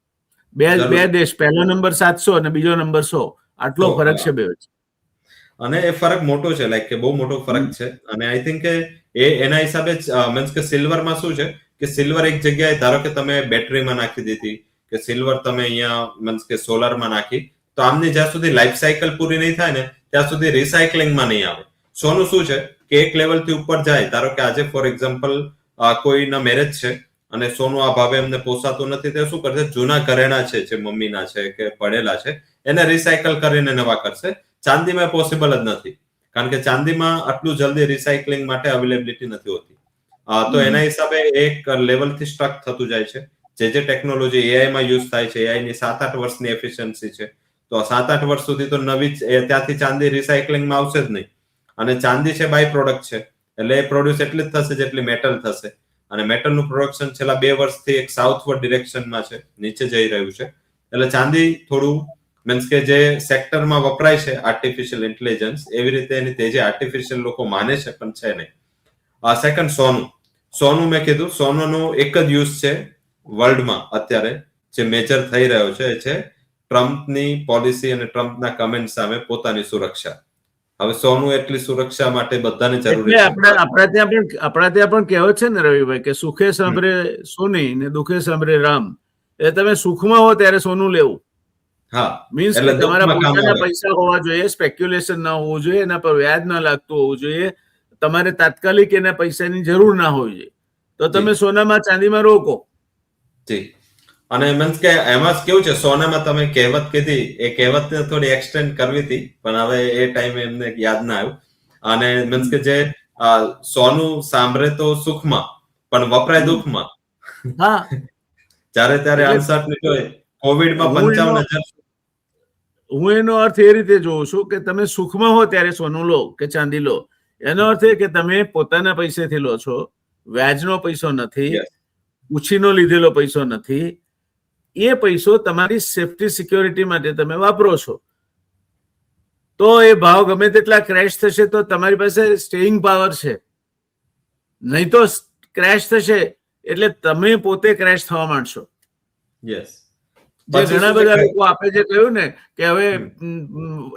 બે દેશ, પહેલો નંબર 700 અને બીજો નંબર 100. આટલો ફરક છે બે વચ્ચે. અને એ ફરક મોટો છે, લાઈક કે બહુ મોટો ફરક છે. અને આઈ થિંક કે એના હિસાબે મીન્સ કે સિલ્વરમાં શું છે કે સિલ્વર એક જગ્યાએ ધારો કે તમે બેટરીમાં નાખી દીધી કે સિલ્વર તમે અહીંયા મીન્સ કે સોલારમાં નાખી, તો આમની જ્યાં સુધી લાઈફ સાયકલ પૂરી નહીં થાય ને ત્યાં સુધી રિસાયકલિંગમાં નહીં આવે. સોનું શું છે કે એક લેવલથી ઉપર જાય, ધારો કે આજે ફોર એક્ઝામ્પલ કોઈના મેરેજ છે અને સોનું આ ભાવે એમને પોસાતું નથી, તે શું કરશે? જૂના ઘરેણા છે જે મમ્મીના છે કે પડેલા છે એને રિસાયકલ કરીને નવા કરશે. ચાંદીમાં પોસિબલ જ નથી, કારણ કે ચાંદીમાં આટલું જલ્દી રિસાયકલિંગ માટે અવેલેબિલિટી નથી હોતી. તો એના હિસાબે એક લેવલથી સ્ટ્રક થતું જાય છે. જે ટેકનોલોજી એઆઈમાં યુઝ થાય છે, એઆઈની 7-8 વર્ષની એફિશિયન્સી છે, તો 7-8 વર્ષ સુધી તો નવી ત્યાંથી ચાંદી રિસાયકલિંગમાં આવશે જ નહીં. અને ચાંદી છે બાય પ્રોડક્ટ છે, એટલે એ પ્રોડ્યુસ એટલી જ થશે જેટલી મેટલ થશે. અને મેટલનું પ્રોડક્શન છેલ્લા 2 વર્ષથી એક સાઉથવર્ડ ડિરેક્શનમાં છે, નીચે જઈ રહ્યું છે. એટલે ચાંદી થોડું મીન્સ કે જે સેક્ટરમાં વપરાય છે આર્ટિફિશિયલ ઇન્ટેલિજન્સ, એવી રીતે એની તેજી આર્ટિફિશિયલ લોકો માને છે પણ છે નહીં. સેકન્ડ સોનું મેં કીધું, સોનાનું એક જ યુઝ છે વર્લ્ડમાં અત્યારે જે મેજર થઈ રહ્યો છે એ છે ટ્રમ્પની પોલિસી અને ટ્રમ્પના કમેન્ટ સામે પોતાની સુરક્ષા. હવે સોનું એટલી સુરક્ષા માટે બધાને જરૂરી છે. આપણા ત્યાં પણ કહેવત છે ને રવિભાઈ કે સુખે સાંભળે સોની ને દુઃખે સાંભળે રામ. એ તમે સુખમાં હો ત્યારે સોનું લેવું. મીન્સ કે તમારા પોતાના પૈસા હોવા જોઈએ, સ્પેક્યુલેશન ના હોવું જોઈએ, એના પર વ્યાજ ના લાગતું હોવું જોઈએ, તમારે તાત્કાલિક એના પૈસાની જરૂર ના હોવી જોઈએ, તો તમે સોનામાં ચાંદીમાં રોકો. જી. અને મીન્સ કે એમાં કેવું છે, સોનામાં તમે કહેવત કીધી, એ કહેવતને થોડી એક્સટેન્ડ કરવી હતી પણ હવે એ ટાઈમે એમને યાદ ના આવ્યું. અને મીન્સ કે જે સોનું સાંભળે તો સુખમાં પણ વપરાય દુઃખમાં. જ્યારે ત્યારે અનસર્ટનિટી હોય. કોવિડમાં 55,000. હું એનો અર્થ એ રીતે જોઉં છું કે તમે સુખમાં હો ત્યારે સોનું લો કે ચાંદી લો. એનો અર્થ એ કે તમે પોતાના પૈસેથી લો છો, વ્યાજનો પૈસો નથી, ઉછીનો લીધેલો પૈસો નથી. એ પૈસો તમારી સેફટી સિક્યોરિટી માટે તમે વાપરો છો. તો એ ભાવ ગમે તેટલા ક્રેશ થશે તો તમારી પાસે સ્ટેઇંગ પાવર છે. નહીં તો ક્રેશ થશે એટલે તમે પોતે ક્રેશ થવા માંડશો. ઘણા બધા લોકો આપે જે કહ્યું ને કે હવે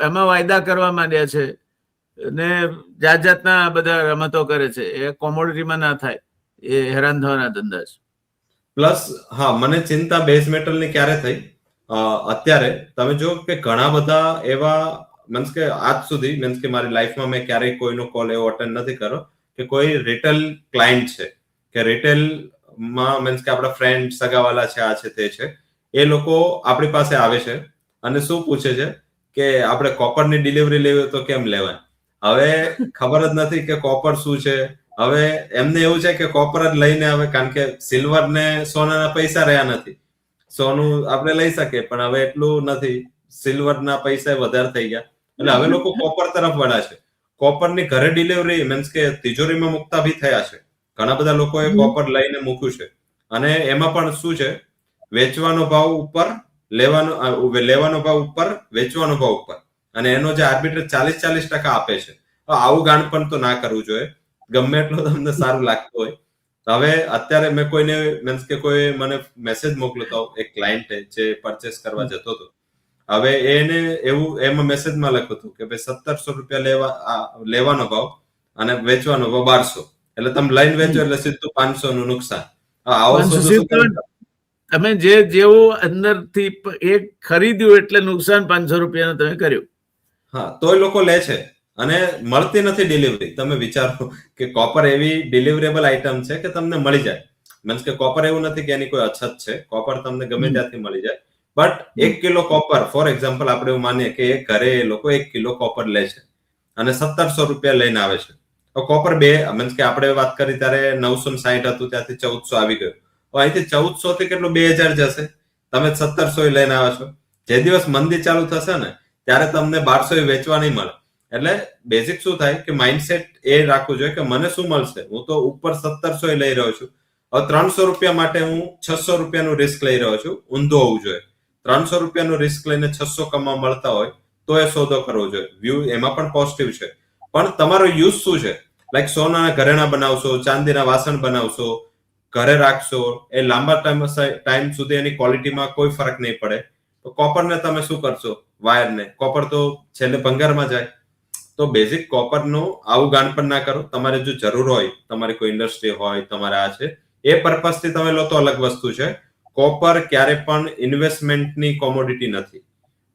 એમાં વાયદા કરવા માંડ્યા છે ને જાત જાતના બધા રમતો કરે છે, એ કોમોડિટીમાં ના થાય, એ હેરાન થવાના ધંધા છે. પ્લસ મને ચિંતા બેઝ મેટલની ક્યારે થઈ? અત્યારે તમે જો કે ઘણા બધા એવા મીન્સ કે આજ સુધી મીન્સ કે મારી લાઈફમાં મેં ક્યારેય કોઈનો કોલ એવો અટેન્ડ નથી કર્યો કે કોઈ રિટેલ ક્લાયન્ટ છે કે રિટેલમાં મીન્સ કે આપણા ફ્રેન્ડ સગાવાલા છે, આ છે તે છે, એ લોકો આપણી પાસે આવે છે અને શું પૂછે છે કે આપણે કોપરની ડિલિવરી લેવી હોય તો કેમ લેવાય? હવે ખબર જ નથી કે કોપર શું છે. હવે એમને એવું છે કે કોપર જ લઈને આવે, કારણ કે સિલ્વર ને સોનાના પૈસા રહ્યા નથી. સોનું આપણે લઈ શકીએ પણ હવે એટલું નથી, સિલ્વરના પૈસા વધારે થઈ ગયા, એટલે હવે લોકો કોપર તરફ વળ્યા છે. કોપરની ઘરે ડિલિવરી મીન્સ કે તિજોરીમાં મુકતા બી થયા છે. ઘણા બધા લોકોએ કોપર લઈને મૂક્યું છે. અને એમાં પણ શું છે વેચવાનો ભાવ ઉપર, લેવાનો ભાવ ઉપર, વેચવાનો ભાવ ઉપર, અને એનો જે આર્બિટ્રેજ 40% આપે છે. આવું ગાણપણ તો ના કરવું જોઈએ, ગમે એટલું તમને સારું લાગતું હોય. હવે અત્યારે મેં કોઈને મીન્સ કે કોઈ મને મેસેજ મોકલતો, એક ક્લાયન્ટ જે પરચેસ કરવા જતો હતો. હવે એને એવું એમાં મેસેજમાં લખ્યું હતું કે ભાઈ 1700 રૂપિયા લેવાનો ભાવ અને વેચવાનો ભાવ 1200, એટલે તમે લઈને વેચો એટલે સીધું 500 નું નુકસાન. આવો 500 સોદો શું સીધું તમે જેવું અંદરથી એક ખરીદ્યું એટલે નુકસાન 500 રૂપિયાનું તમે કર્યું. હા, તોય લોકો લે છે અને મળતી નથી ડિલિવરી. તમે વિચારો કે કોપર એવી ડિલિવરેબલ આઇટમ છે કે તમને મળી જાય. મીન્સ કે કોપર એવું નથી કે એની કોઈ અછત છે, કોપર તમને ગમે ત્યાંથી મળી જાય. But 1 kilo copper, for example આપણે એવું માનીએ કે ઘરે એ લોકો 1 કિલો કોપર લે છે અને 1700 રૂપિયા લઈને આવે છે. તો કોપર મીન્સ કે આપણે વાત કરી ત્યારે 960 હતું, ત્યાંથી 1400 આવી ગયું. અહીંથી 1400 થી કેટલું 2000 જશે, તમે 1700 લઈને આવે છો. જે દિવસ મંદી ચાલુ થશે ને ત્યારે તમને 1200 વેચવા નહીં મળે. એટલે બેઝિક શું થાય કે માઇન્ડસેટ એ રાખવું જોઈએ કે મને શું મળશે, હું તો ઉપર 1700 લઈ રહ્યો છું, હવે 300 રૂપિયા માટે હું 600 રૂપિયાનું રિસ્ક લઈ રહ્યો છું, ઊંધું હોવું જોઈએ. 300 રૂપિયાનું રિસ્ક લઈને 600 કમાવા મળતા હોય તો એ સોદો કરવો જોઈએ. વ્યૂ એમાં પણ પોઝિટિવ છે, પણ તમારો યુઝ શું છે? લાઈક સોનાના ઘરેણા બનાવશો, ચાંદીના વાસણ બનાવશો, ઘરે રાખશો, એ લાંબા ટાઈમ સુધી એની ક્વોલિટીમાં કોઈ ફરક નહીં પડે. તો કોપરને તમે શું કરશો? વાયરને. કોપર તો છેલ્લે ભંગારમાં જાય. તો બેઝિક કોપરનું આવું ગાણપણ ના કરો. તમારે જો જરૂર હોય, તમારી કોઈ ઇન્ડસ્ટ્રી હોય, તમારે આ છે, એ પર્પઝથી તમે લો તો અલગ વસ્તુ છે. કોપર ક્યારે પણ ઇન્વેસ્ટમેન્ટની કોમોડિટી નથી.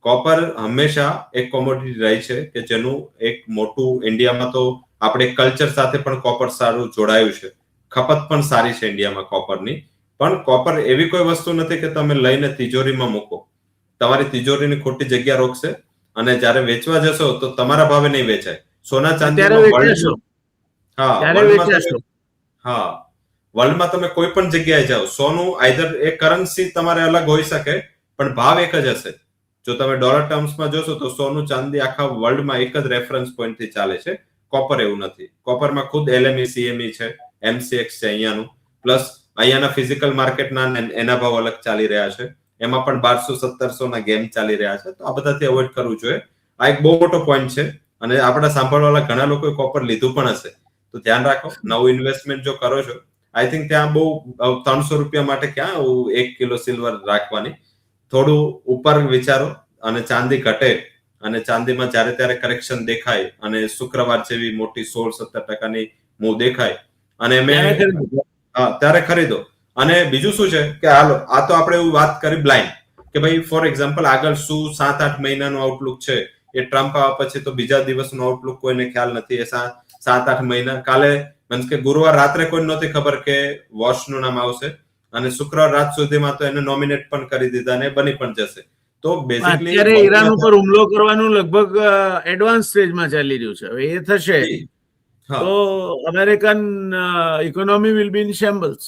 કોપર હંમેશા એક કોમોડિટી રહી છે કે જેનું એક મોટું ઇન્ડિયામાં તો આપણે કલ્ચર સાથે પણ કોપર સારું જોડાયું છે. ખપત પણ સારી છે ઇન્ડિયામાં કોપરની. પણ કોપર એવી કોઈ વસ્તુ નથી કે તમે લઈને તિજોરીમાં મૂકો. તમારી તિજોરીની ખોટી જગ્યા રોકશે અને જ્યારે વેચવા જશો તો તમારા ભાવે નહીં વેચાય. સોના ચાંદીમાં વર્લ્ડમાં તમે કોઈ પણ જગ્યાએ જાઓ, સોનું આઈધર એ કરન્સી તમારે અલગ હોઈ શકે પણ ભાવ એક જ હશે. જો તમે ડોલર ટર્મ્સમાં જોશો તો સોનું ચાંદી આખા વર્લ્ડમાં એક જ રેફરન્સ પોઈન્ટથી ચાલે છે. કોપર એવું નથી. કોપરમાં ખુદ LME CME છે, MCX છે અહીંયાનું, પ્લસ અહીંયાના ફિઝિકલ માર્કેટના એના ભાવ અલગ ચાલી રહ્યા છે. એમાં પણ 1200-1700 ના ગેમ ચાલી રહ્યા છે. તો આ બધાથી અવોઇડ કરવું જોઈએ. આ એક બહુ મોટો પોઈન્ટ છે અને આપણા સાંભળવાળા ઘણા લોકોએ કોપર લીધું પણ હશે. તો ધ્યાન રાખો, નવું ઇન્વેસ્ટમેન્ટ જો કરો છો, આઈ થિંક ત્યાં બહુ 300 રૂપિયા માટે ક્યાં 1 કિલો સિલ્વર રાખવાની. થોડું ઉપર વિચારો અને ચાંદી ઘટે અને ચાંદીમાં જ્યારે ત્યારે કરેક્શન દેખાય અને શુક્રવાર જેવી મોટી 16-17% મૂવ દેખાય અને ત્યારે ખરીદો. અને બીજું શું છે કે હાલો, આ તો આપણે એવું વાત કરી બ્લાઇન્ડ કે ભાઈ ફોર એક્ઝામ્પલ આગળ શું 7-8 મહિનાનું આઉટલુક છે, એ ટ્રમ્પ આવ્યા પછી તો બીજા દિવસનું આઉટલુક કોઈને ખ્યાલ નથી. એ 7-8 મહિના કાલે મીન્સ કે ગુરુવાર રાત્રે કોઈ નહોતી ખબર કે વોશનું નામ આવશે અને શુક્રવાર રાત સુધીમાં તો એને નોમિનેટ પણ કરી દીધા અને બની પણ જશે. તો બેઝિકલી અત્યારે ઈરાન ઉપર હુમલો કરવાનું લગભગ એડવાન્સ સ્ટેજમાં ચાલી રહ્યું છે. હવે એ થશે તો American economy will be in shambles.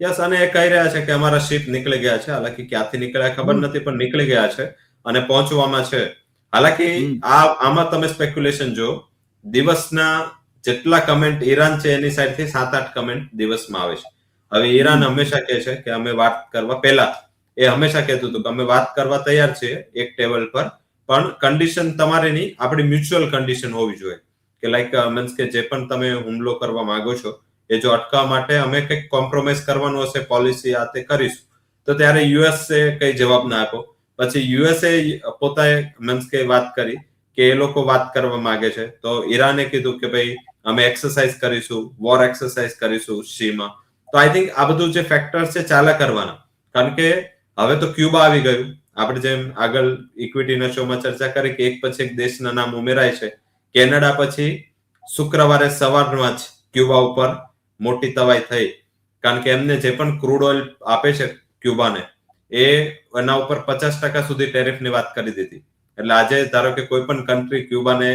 Yes, અને એ કહી રહ્યા છે કે અમારા શિપ નીકળી ગયા છે. હાલાકી ક્યાંથી નીકળ્યા ખબર નથી, પણ નીકળી ગયા છે અને પહોંચવામાં છે. હાલાકી આમાં તમે સ્પેક્યુલેશન જો, દિવસના જેટલા કમેન્ટ ઈરાન છે એની સાઈડથી 7-8 કમેન્ટ દિવસમાં આવે છે. હવે ઈરાન હંમેશા કહે છે કે અમે વાત કરવા પહેલા એ હંમેશા કહેતું હતું કે અમે વાત કરવા તૈયાર છીએ એક ટેબલ પર, પણ કન્ડિશન તમારી નહીં, આપણી મ્યુચ્યુઅલ કન્ડિશન હોવી જોઈએ કે લાઈક મીન્સ કે જે પણ તમે હુમલો કરવા માંગો છો એ જો અટકાવવા માટે અમે કંઈક કોમ્પ્રોમાઇઝ કરવાનું હશે, પોલિસી આ તે કરીશું. તો ત્યારે યુએસએ કઈ જવાબ ના આપો. પછી યુએસએ પોતાએ મીન્સ કે વાત કરી કે એ લોકો વાત કરવા માંગે છે. તો ઈરાને કીધું કે ભાઈ અમે એક્સરસાઇઝ કરીશું, વોર એક્સરસાઇઝ કરીશું સીમાં. તો આઈ થિંક આ બધું જે ફેક્ટર્સ છે ચાલા કરવાના. કારણ કે હવે તો ક્યુબા આવી ગયું. આપણે જેમ આગળ ઇક્વિટીના શોમાં ચર્ચા કરી કે એક પછી એક દેશના નામ ઉમેરાય છે. કેનેડા પછી શુક્રવારે સવારમાં જ ક્યુબા ઉપર મોટી તવાઈ થઈ, કારણ કે એમને જે પણ ક્રૂડ ઓઇલ આપે છે ક્યુબાને, એ એના ઉપર 50% સુધી ટેરિફની વાત કરી દીધી. એટલે આજે ધારો કે કોઈ પણ કન્ટ્રી ક્યુબાને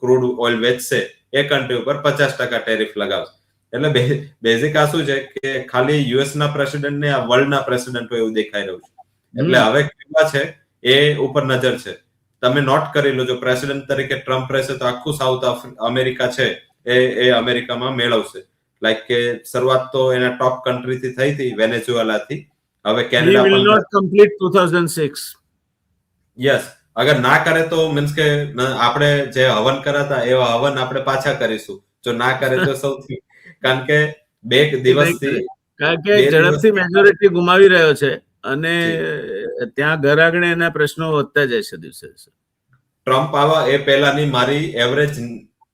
ક્રૂડ ઓઇલ વેચશે, એ કન્ટ્રી ઉપર 50% ટેરિફ લગાવશે. એટલે બેઝિક આ શું છે કે ખાલી યુએસ ના પ્રેસિડેન્ટ ને આ વર્લ્ડ ના પ્રેસિડેન્ટ એવું દેખાઈ રહ્યું છે. એટલે હવે ક્યુબા છે એ ઉપર નજર છે. તમે નોટ કરી લો, જો પ્રેસિડેન્ટ તરીકે ટ્રમ્પ રહેશે તો આખું સાઉથ અમેરિકા છે એ અમેરિકામાં મેળવશે. લાઈક કે શરૂઆત તો એના ટોપ કન્ટ્રીથી થઈ હતી, વેનેઝુએલાથી, હવે He કેનેડા will પણ not complete 2006. યસ, અગર ના કરે તો મીન્સ કે આપણે જે હવન કરાતા એવા હવન આપણે પાછા કરીશું. જો ના કરે તો સૌથી, કારણ કે બે એ નહીં દિવસથી કરે. કારણ કે બે ઝડપથી દિવસથી મેજોરિટી ગુમાવી રહ્યો છે અને જી ત્યાં ઘર આગળ એના પ્રશ્નો વધતા જાય છે દિવસે દિવસે. ટ્રમ્પ આવા એ પહેલાની મારી એવરેજ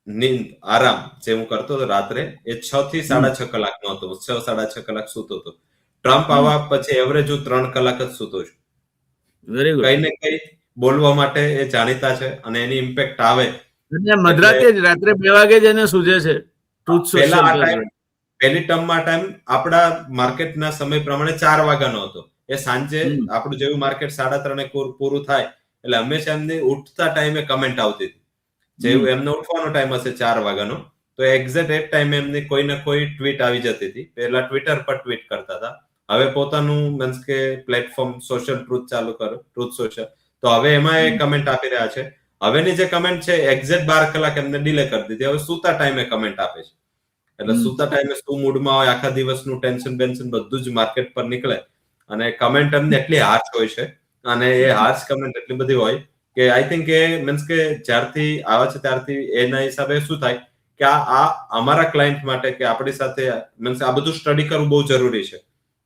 નીંદ આરામ જે હું કરતો હતો રાત્રે એ 6 થી 6.5 કલાકનો હતો. 6 6.5 કલાક સૂતો હતો. ટ્રમ્પ આવા પછી એવરેજ હું 3 કલાક જ સૂતો છું. Very good. કઈ ને કઈ બોલવા માટે એ જાણીતા છે અને એની ઇમ્પેક્ટ આવે અને એટલે મધરાતે જ રાત્રે 2 વાગે જ એને સૂજે છે ટ્રુથ પહેલા સોશિયલ આ પર. ટાઈમ પહેલી ટર્મમાં ટાઈમ આપણા માર્કેટના સમય પ્રમાણે 4 વાગ્યાનો હતો. એ સાંજે આપણું જેવું માર્કેટ 3:30 પૂરું થાય એટલે હંમેશા એમની ઉઠતા ટાઈમે કમેન્ટ આવતી હતી. જેવું એમનો ઉઠવાનો ટાઈમ હશે 4 વાગ્યાનો તો એક્ઝેક્ટ એ ટાઈમે એમની કોઈ ને કોઈ ટ્વીટ આવી જતી હતી. પહેલા ટ્વિટર પર ટ્વીટ કરતા હતા. હવે પોતાનું મીન્સ કે પ્લેટફોર્મ સોશિયલ ટ્રુથ ચાલુ કર્યું, ટ્રુથ સોશિયલ. તો હવે એમાં એ કમેન્ટ આપી રહ્યા છે. હવેની જે કમેન્ટ છે એક્ઝેક્ટ 12 કલાક એમને ડિલે કરી દીધી. હવે સૂતા ટાઈમે કમેન્ટ આપે છે. એટલે સૂતા ટાઈમે શું મૂડમાં હોય, આખા દિવસનું ટેન્શન બેન્શન બધું જ માર્કેટ પર નીકળે અને કમેન્ટ એમને એટલી હાર્શ હોય છે અને એ હાર્શ કમેન્ટ એટલી બધી હોય કે આઈ થિંક એ મીન્સ કે જ્યારથી આવે છે ત્યારથી એના હિસાબે શું થાય કે આ અમારા ક્લાયન્ટ માટે કે આપણી સાથે મીન્સ આ બધું સ્ટડી કરવું બહુ જરૂરી છે.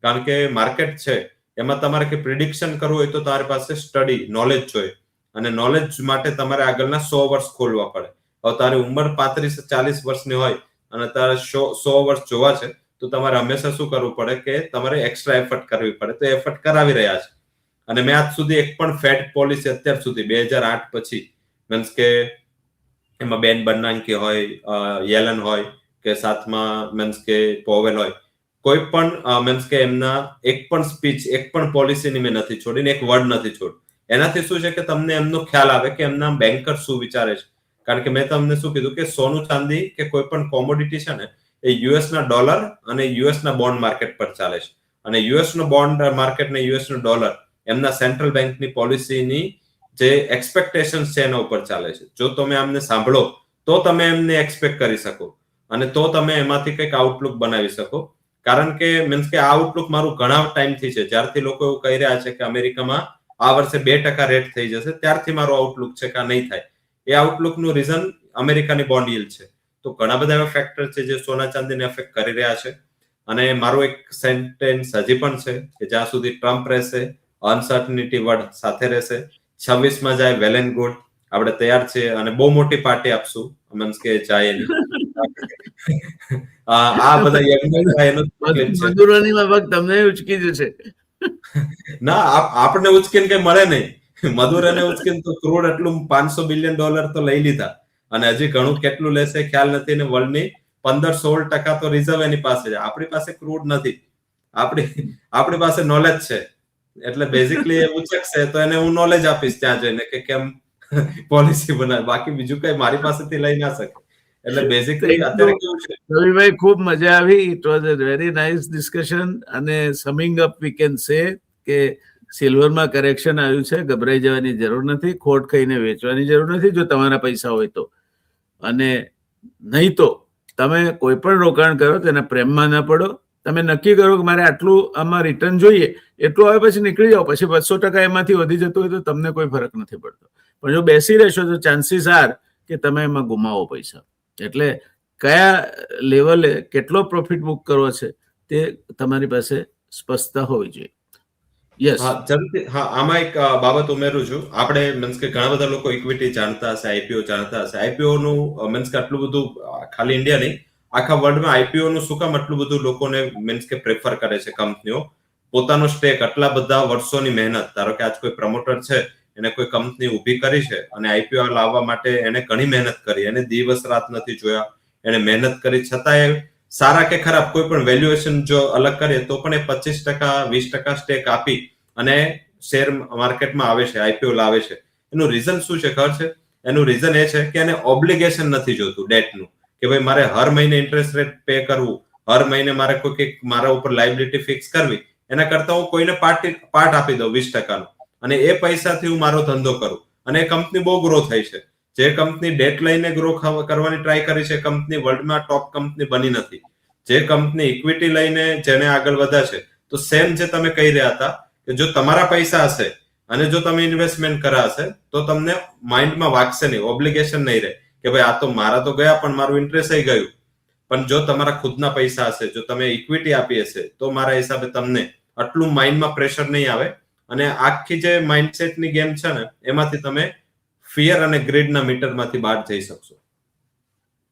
કારણ કે માર્કેટ છે એમાં તમારે કે પ્રિડિક્શન કરવું હોય તો તમારી પાસે સ્ટડી નોલેજ જોઈએ અને નોલેજ માટે તમારે આગળના 100 વર્ષ ખોલવા પડે. હવે તારી ઉંમર 35-40 વર્ષની હોય અને તારે 100 વર્ષ જોવા છે તો તમારે હંમેશા શું કરવું પડે કે તમારે એક્સ્ટ્રા એફર્ટ કરવી પડે. તો એફર્ટ કરાવી રહ્યા છે અને મેં આજ સુધી એક પણ ફેડ પોલિસી અત્યાર સુધી 2008 પછી મીન્સ કે એમાં બેન બર્નાન્કી હોય, યેલન હોય કે સાથમાં મીન્સ કે પોવેલ હોય, કોઈ પણ મીન્સ કે એમના એક પણ સ્પીચ, એક પણ પોલિસીની મેં નથી છોડી ને એક વર્ડ નથી છોડ. એનાથી શું છે કે તમને એમનો ખ્યાલ આવે કે એમના બેન્કર શું વિચારે છે. કારણ કે મેં તમને શું કીધું કે સોનું ચાંદી કે કોઈ પણ કોમોડિટી છે ને એ યુએસના ડોલર અને યુએસના બોન્ડ માર્કેટ પર ચાલે છે અને યુએસનો બોન્ડ માર્કેટ ને યુએસનો ડોલર એમના સેન્ટ્રલ બેંકની પોલિસીની જે એક્સપેક્ટેશન છે એના ઉપર ચાલે છે. જો તમે આમને સાંભળો તો તમે એમને એક્સપેક્ટ કરી શકો અને તો તમે એમાંથી કંઈક આઉટલુક બનાવી શકો. કારણ કે મીન્સ કે આ આઉટલુક મારું ઘણા ટાઈમથી છે. જ્યારથી લોકો એવું કહી રહ્યા છે કે અમેરિકામાં આ વર્ષે 2% રેટ થઈ જશે ત્યારથી મારો આઉટલુક છે કે નહીં થાય. એ આઉટલુકનું રીઝન અમેરિકાની બોન્ડ yield છે. તો ઘણા બધા એવા ફેક્ટર છે જે સોના ચાંદીને એફેક્ટ કરી રહ્યા છે અને મારું એક સેન્ટેન્સ હજી પણ છે કે જ્યાં સુધી ટ્રમ્પ રહેશે અનસર્ટનિટી વર્ડ સાથે રહેશે. 26માં જાય વેલ એન્ડ ગુડ, આપણે તૈયાર છીએ અને બહુ મોટી પાર્ટી આપશું મીન્સ કે જાય એની. આ બધા યજ્ઞ થાય એનું તકલીફ છે. મજૂરોની માફક તમને ઉચકી જશે. ના આપણને ઉચકીને કઈ મળે નહીં. મધુરને ઉચકીને તો ક્રૂડ એટલું $500 બિલિયન તો લઈ લીધા અને હજી ઘણું કેટલું લેશે ખ્યાલ નથી ને વર્લ્ડની 15-16% તો રિઝર્વ એની પાસે છે. આપણી પાસે ક્રૂડ નથી. આપણી પાસે નોલેજ છે. એટલે બેઝિકલી એ ઉચકશે તો એને હું નોલેજ આપીશ ત્યાં જઈને કે કેમ પોલિસી બનાવે. બાકી બીજું કઈ મારી પાસેથી લઈ ના શકે. એટલે બેઝિકલી અત્યારે કેવું છે રવિભાઈ, ખૂબ મજા આવી. It was a very nice discussion અને summing up we can say કે સિલ્વરમાં કરેક્શન આવ્યું છે. ગભરાઈ જવાની જરૂર નથી. ખોટ ખાઈને વેચવાની જરૂર નથી જો તમારા પૈસા હોય તો. અને નહીં તો તમે કોઈ પણ રોકાણ કરો તેના પ્રેમમાં ના પડો. તમે નક્કી કરો કે મારે આટલું આમાં રિટર્ન જોઈએ, એટલું આવે પછી નીકળી જાઓ. પછી 200% એમાંથી વધી જતું હોય તો તમને કોઈ ફરક નથી પડતો. પણ જો બેસી રહેશો તો ચાન્સીસ આર કે તમે એમાં ગુમાવો પૈસા. એટલે કયા લેવલે કેટલો પ્રોફિટ બુક કરવો છે તે તમારી પાસે સ્પષ્ટતા હોવી જોઈએ. યસ, આમાં એક બાબત ઉમેરું છું. આપણે મીન્સ કે ઘણા બધા લોકો ઇક્વિટી જાણતા હશે, આઈપીઓ જાણતા હશે. આઈપીઓ નું મીન્સ કે આટલું બધું ખાલી ઇન્ડિયા નહીં આખા વર્લ્ડમાં આઈપીઓ નું શું કામ આટલું બધું લોકોને મીન્સ કે પ્રેફર કરે છે કંપનીઓ. પોતાનો સ્ટેક આટલા બધા વર્ષોની મહેનત, ધારો કે આજ કોઈ પ્રમોટર છે એને કોઈ કંપની ઊભી કરી છે અને આઈપીઓ લાવવા માટે એને ઘણી મહેનત કરી, એને દિવસ રાત નથી જોયા, એને મહેનત કરી છતાંય સારા કે ખરાબ કોઈ પણ વેલ્યુએશન જો અલગ કરીએ તો પણ એ 25% 20% સ્ટેક આપી અને શેર માર્કેટમાં આવે છે, આઈપીઓ લાવે છે. એનું રીઝન શું છે ખબર છે? એનું રીઝન એ છે કે એને ઓબ્લિગેશન નથી જોતું ડેટનું કે ભાઈ મારે હર મહિને ઇન્ટરેસ્ટ રેટ પે કરવું, હર મહિને મારે કોઈ મારા ઉપર લાયબિલિટી ફિક્સ કરવી. એના કરતા હું કોઈને પાર્ટ આપી દઉં 20%નું અને એ પૈસાથી હું મારો ધંધો કરું અને એ કંપની બહુ ગ્રો થઈ છે. જે કંપની ડેટ લઈને ગ્રો કરવાની ટ્રાય કરી છે કંપની વર્લ્ડમાં ટોપ કંપની બની નથી. જે કંપની ઇક્વિટી લઈને જેને આગળ વધ્યા છે તો સેમ જે તમે કહી રહ્યા હતા કે જો તમારા પૈસા હશે અને જો તમે ઇન્વેસ્ટમેન્ટ કર્યા હશે તો તમને માઇન્ડમાં વાગશે નહીં, ઓબ્લિગેશન નહીં રહે કે ભાઈ આ તો મારા તો ગયા પણ મારું ઇન્ટરેસ્ટ થઈ ગયું. પણ જો તમારા ખુદના પૈસા હશે, જો તમે ઇક્વિટી આપી હશે, તો મારા હિસાબે તમને આટલું માઇન્ડમાં પ્રેશર નહીં આવે અને આખી જે માઇન્ડસેટની ગેમ છે ને એમાંથી તમે ફિયર અને ગ્રીડના મીટરમાંથી બહાર જઈ શકશો.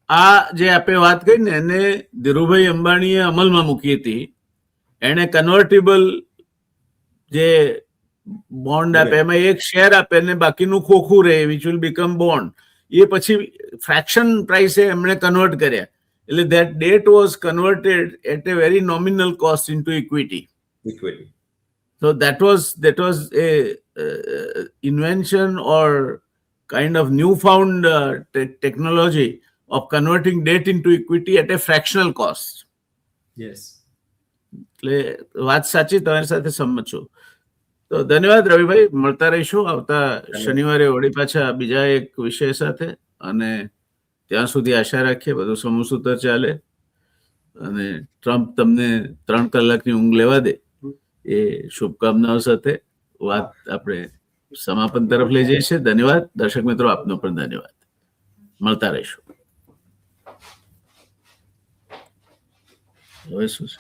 આ જે આપણે વાત કરી ને એને ધીરુભાઈ અંબાણીએ અમલમાં મૂકી હતી. એને કન્વર્ટેબલ જે બોન્ડ આપે એમાં એક શેર આપે ને બાકીનું ખોખું રહે, વિચ વિલ બીકમ બોન્ડ. એ પછી ફ્રેક્શન પ્રાઇસે એમણે કન્વર્ટ કર્યા. એટલે that debt was converted at a very nominal cost into equity. So that was a invention or kind of newfound technology of converting debt into equity at a fractional cost. Yes. એટલે વાત સાચી, તમારી સાથે સંમત છું. તો ધન્યવાદ રવિભાઈ, મળતા રહીશું આવતા શનિવારે વળી પાછા બીજા એક વિષય સાથે. અને ત્યાં સુધી આશા રાખીએ બધું સમૂહસૂત્ર ચાલે અને ટ્રમ્પ તમને 3 કલાકની ઊંઘ લેવા દે એ શુભકામનાઓ સાથે વાત આપણે સમાપન તરફ લઈ જઈએ છીએ. ધન્યવાદ દર્શક મિત્રો, આપનો પણ ધન્યવાદ. મળતા રહીશું. હવે શું છે?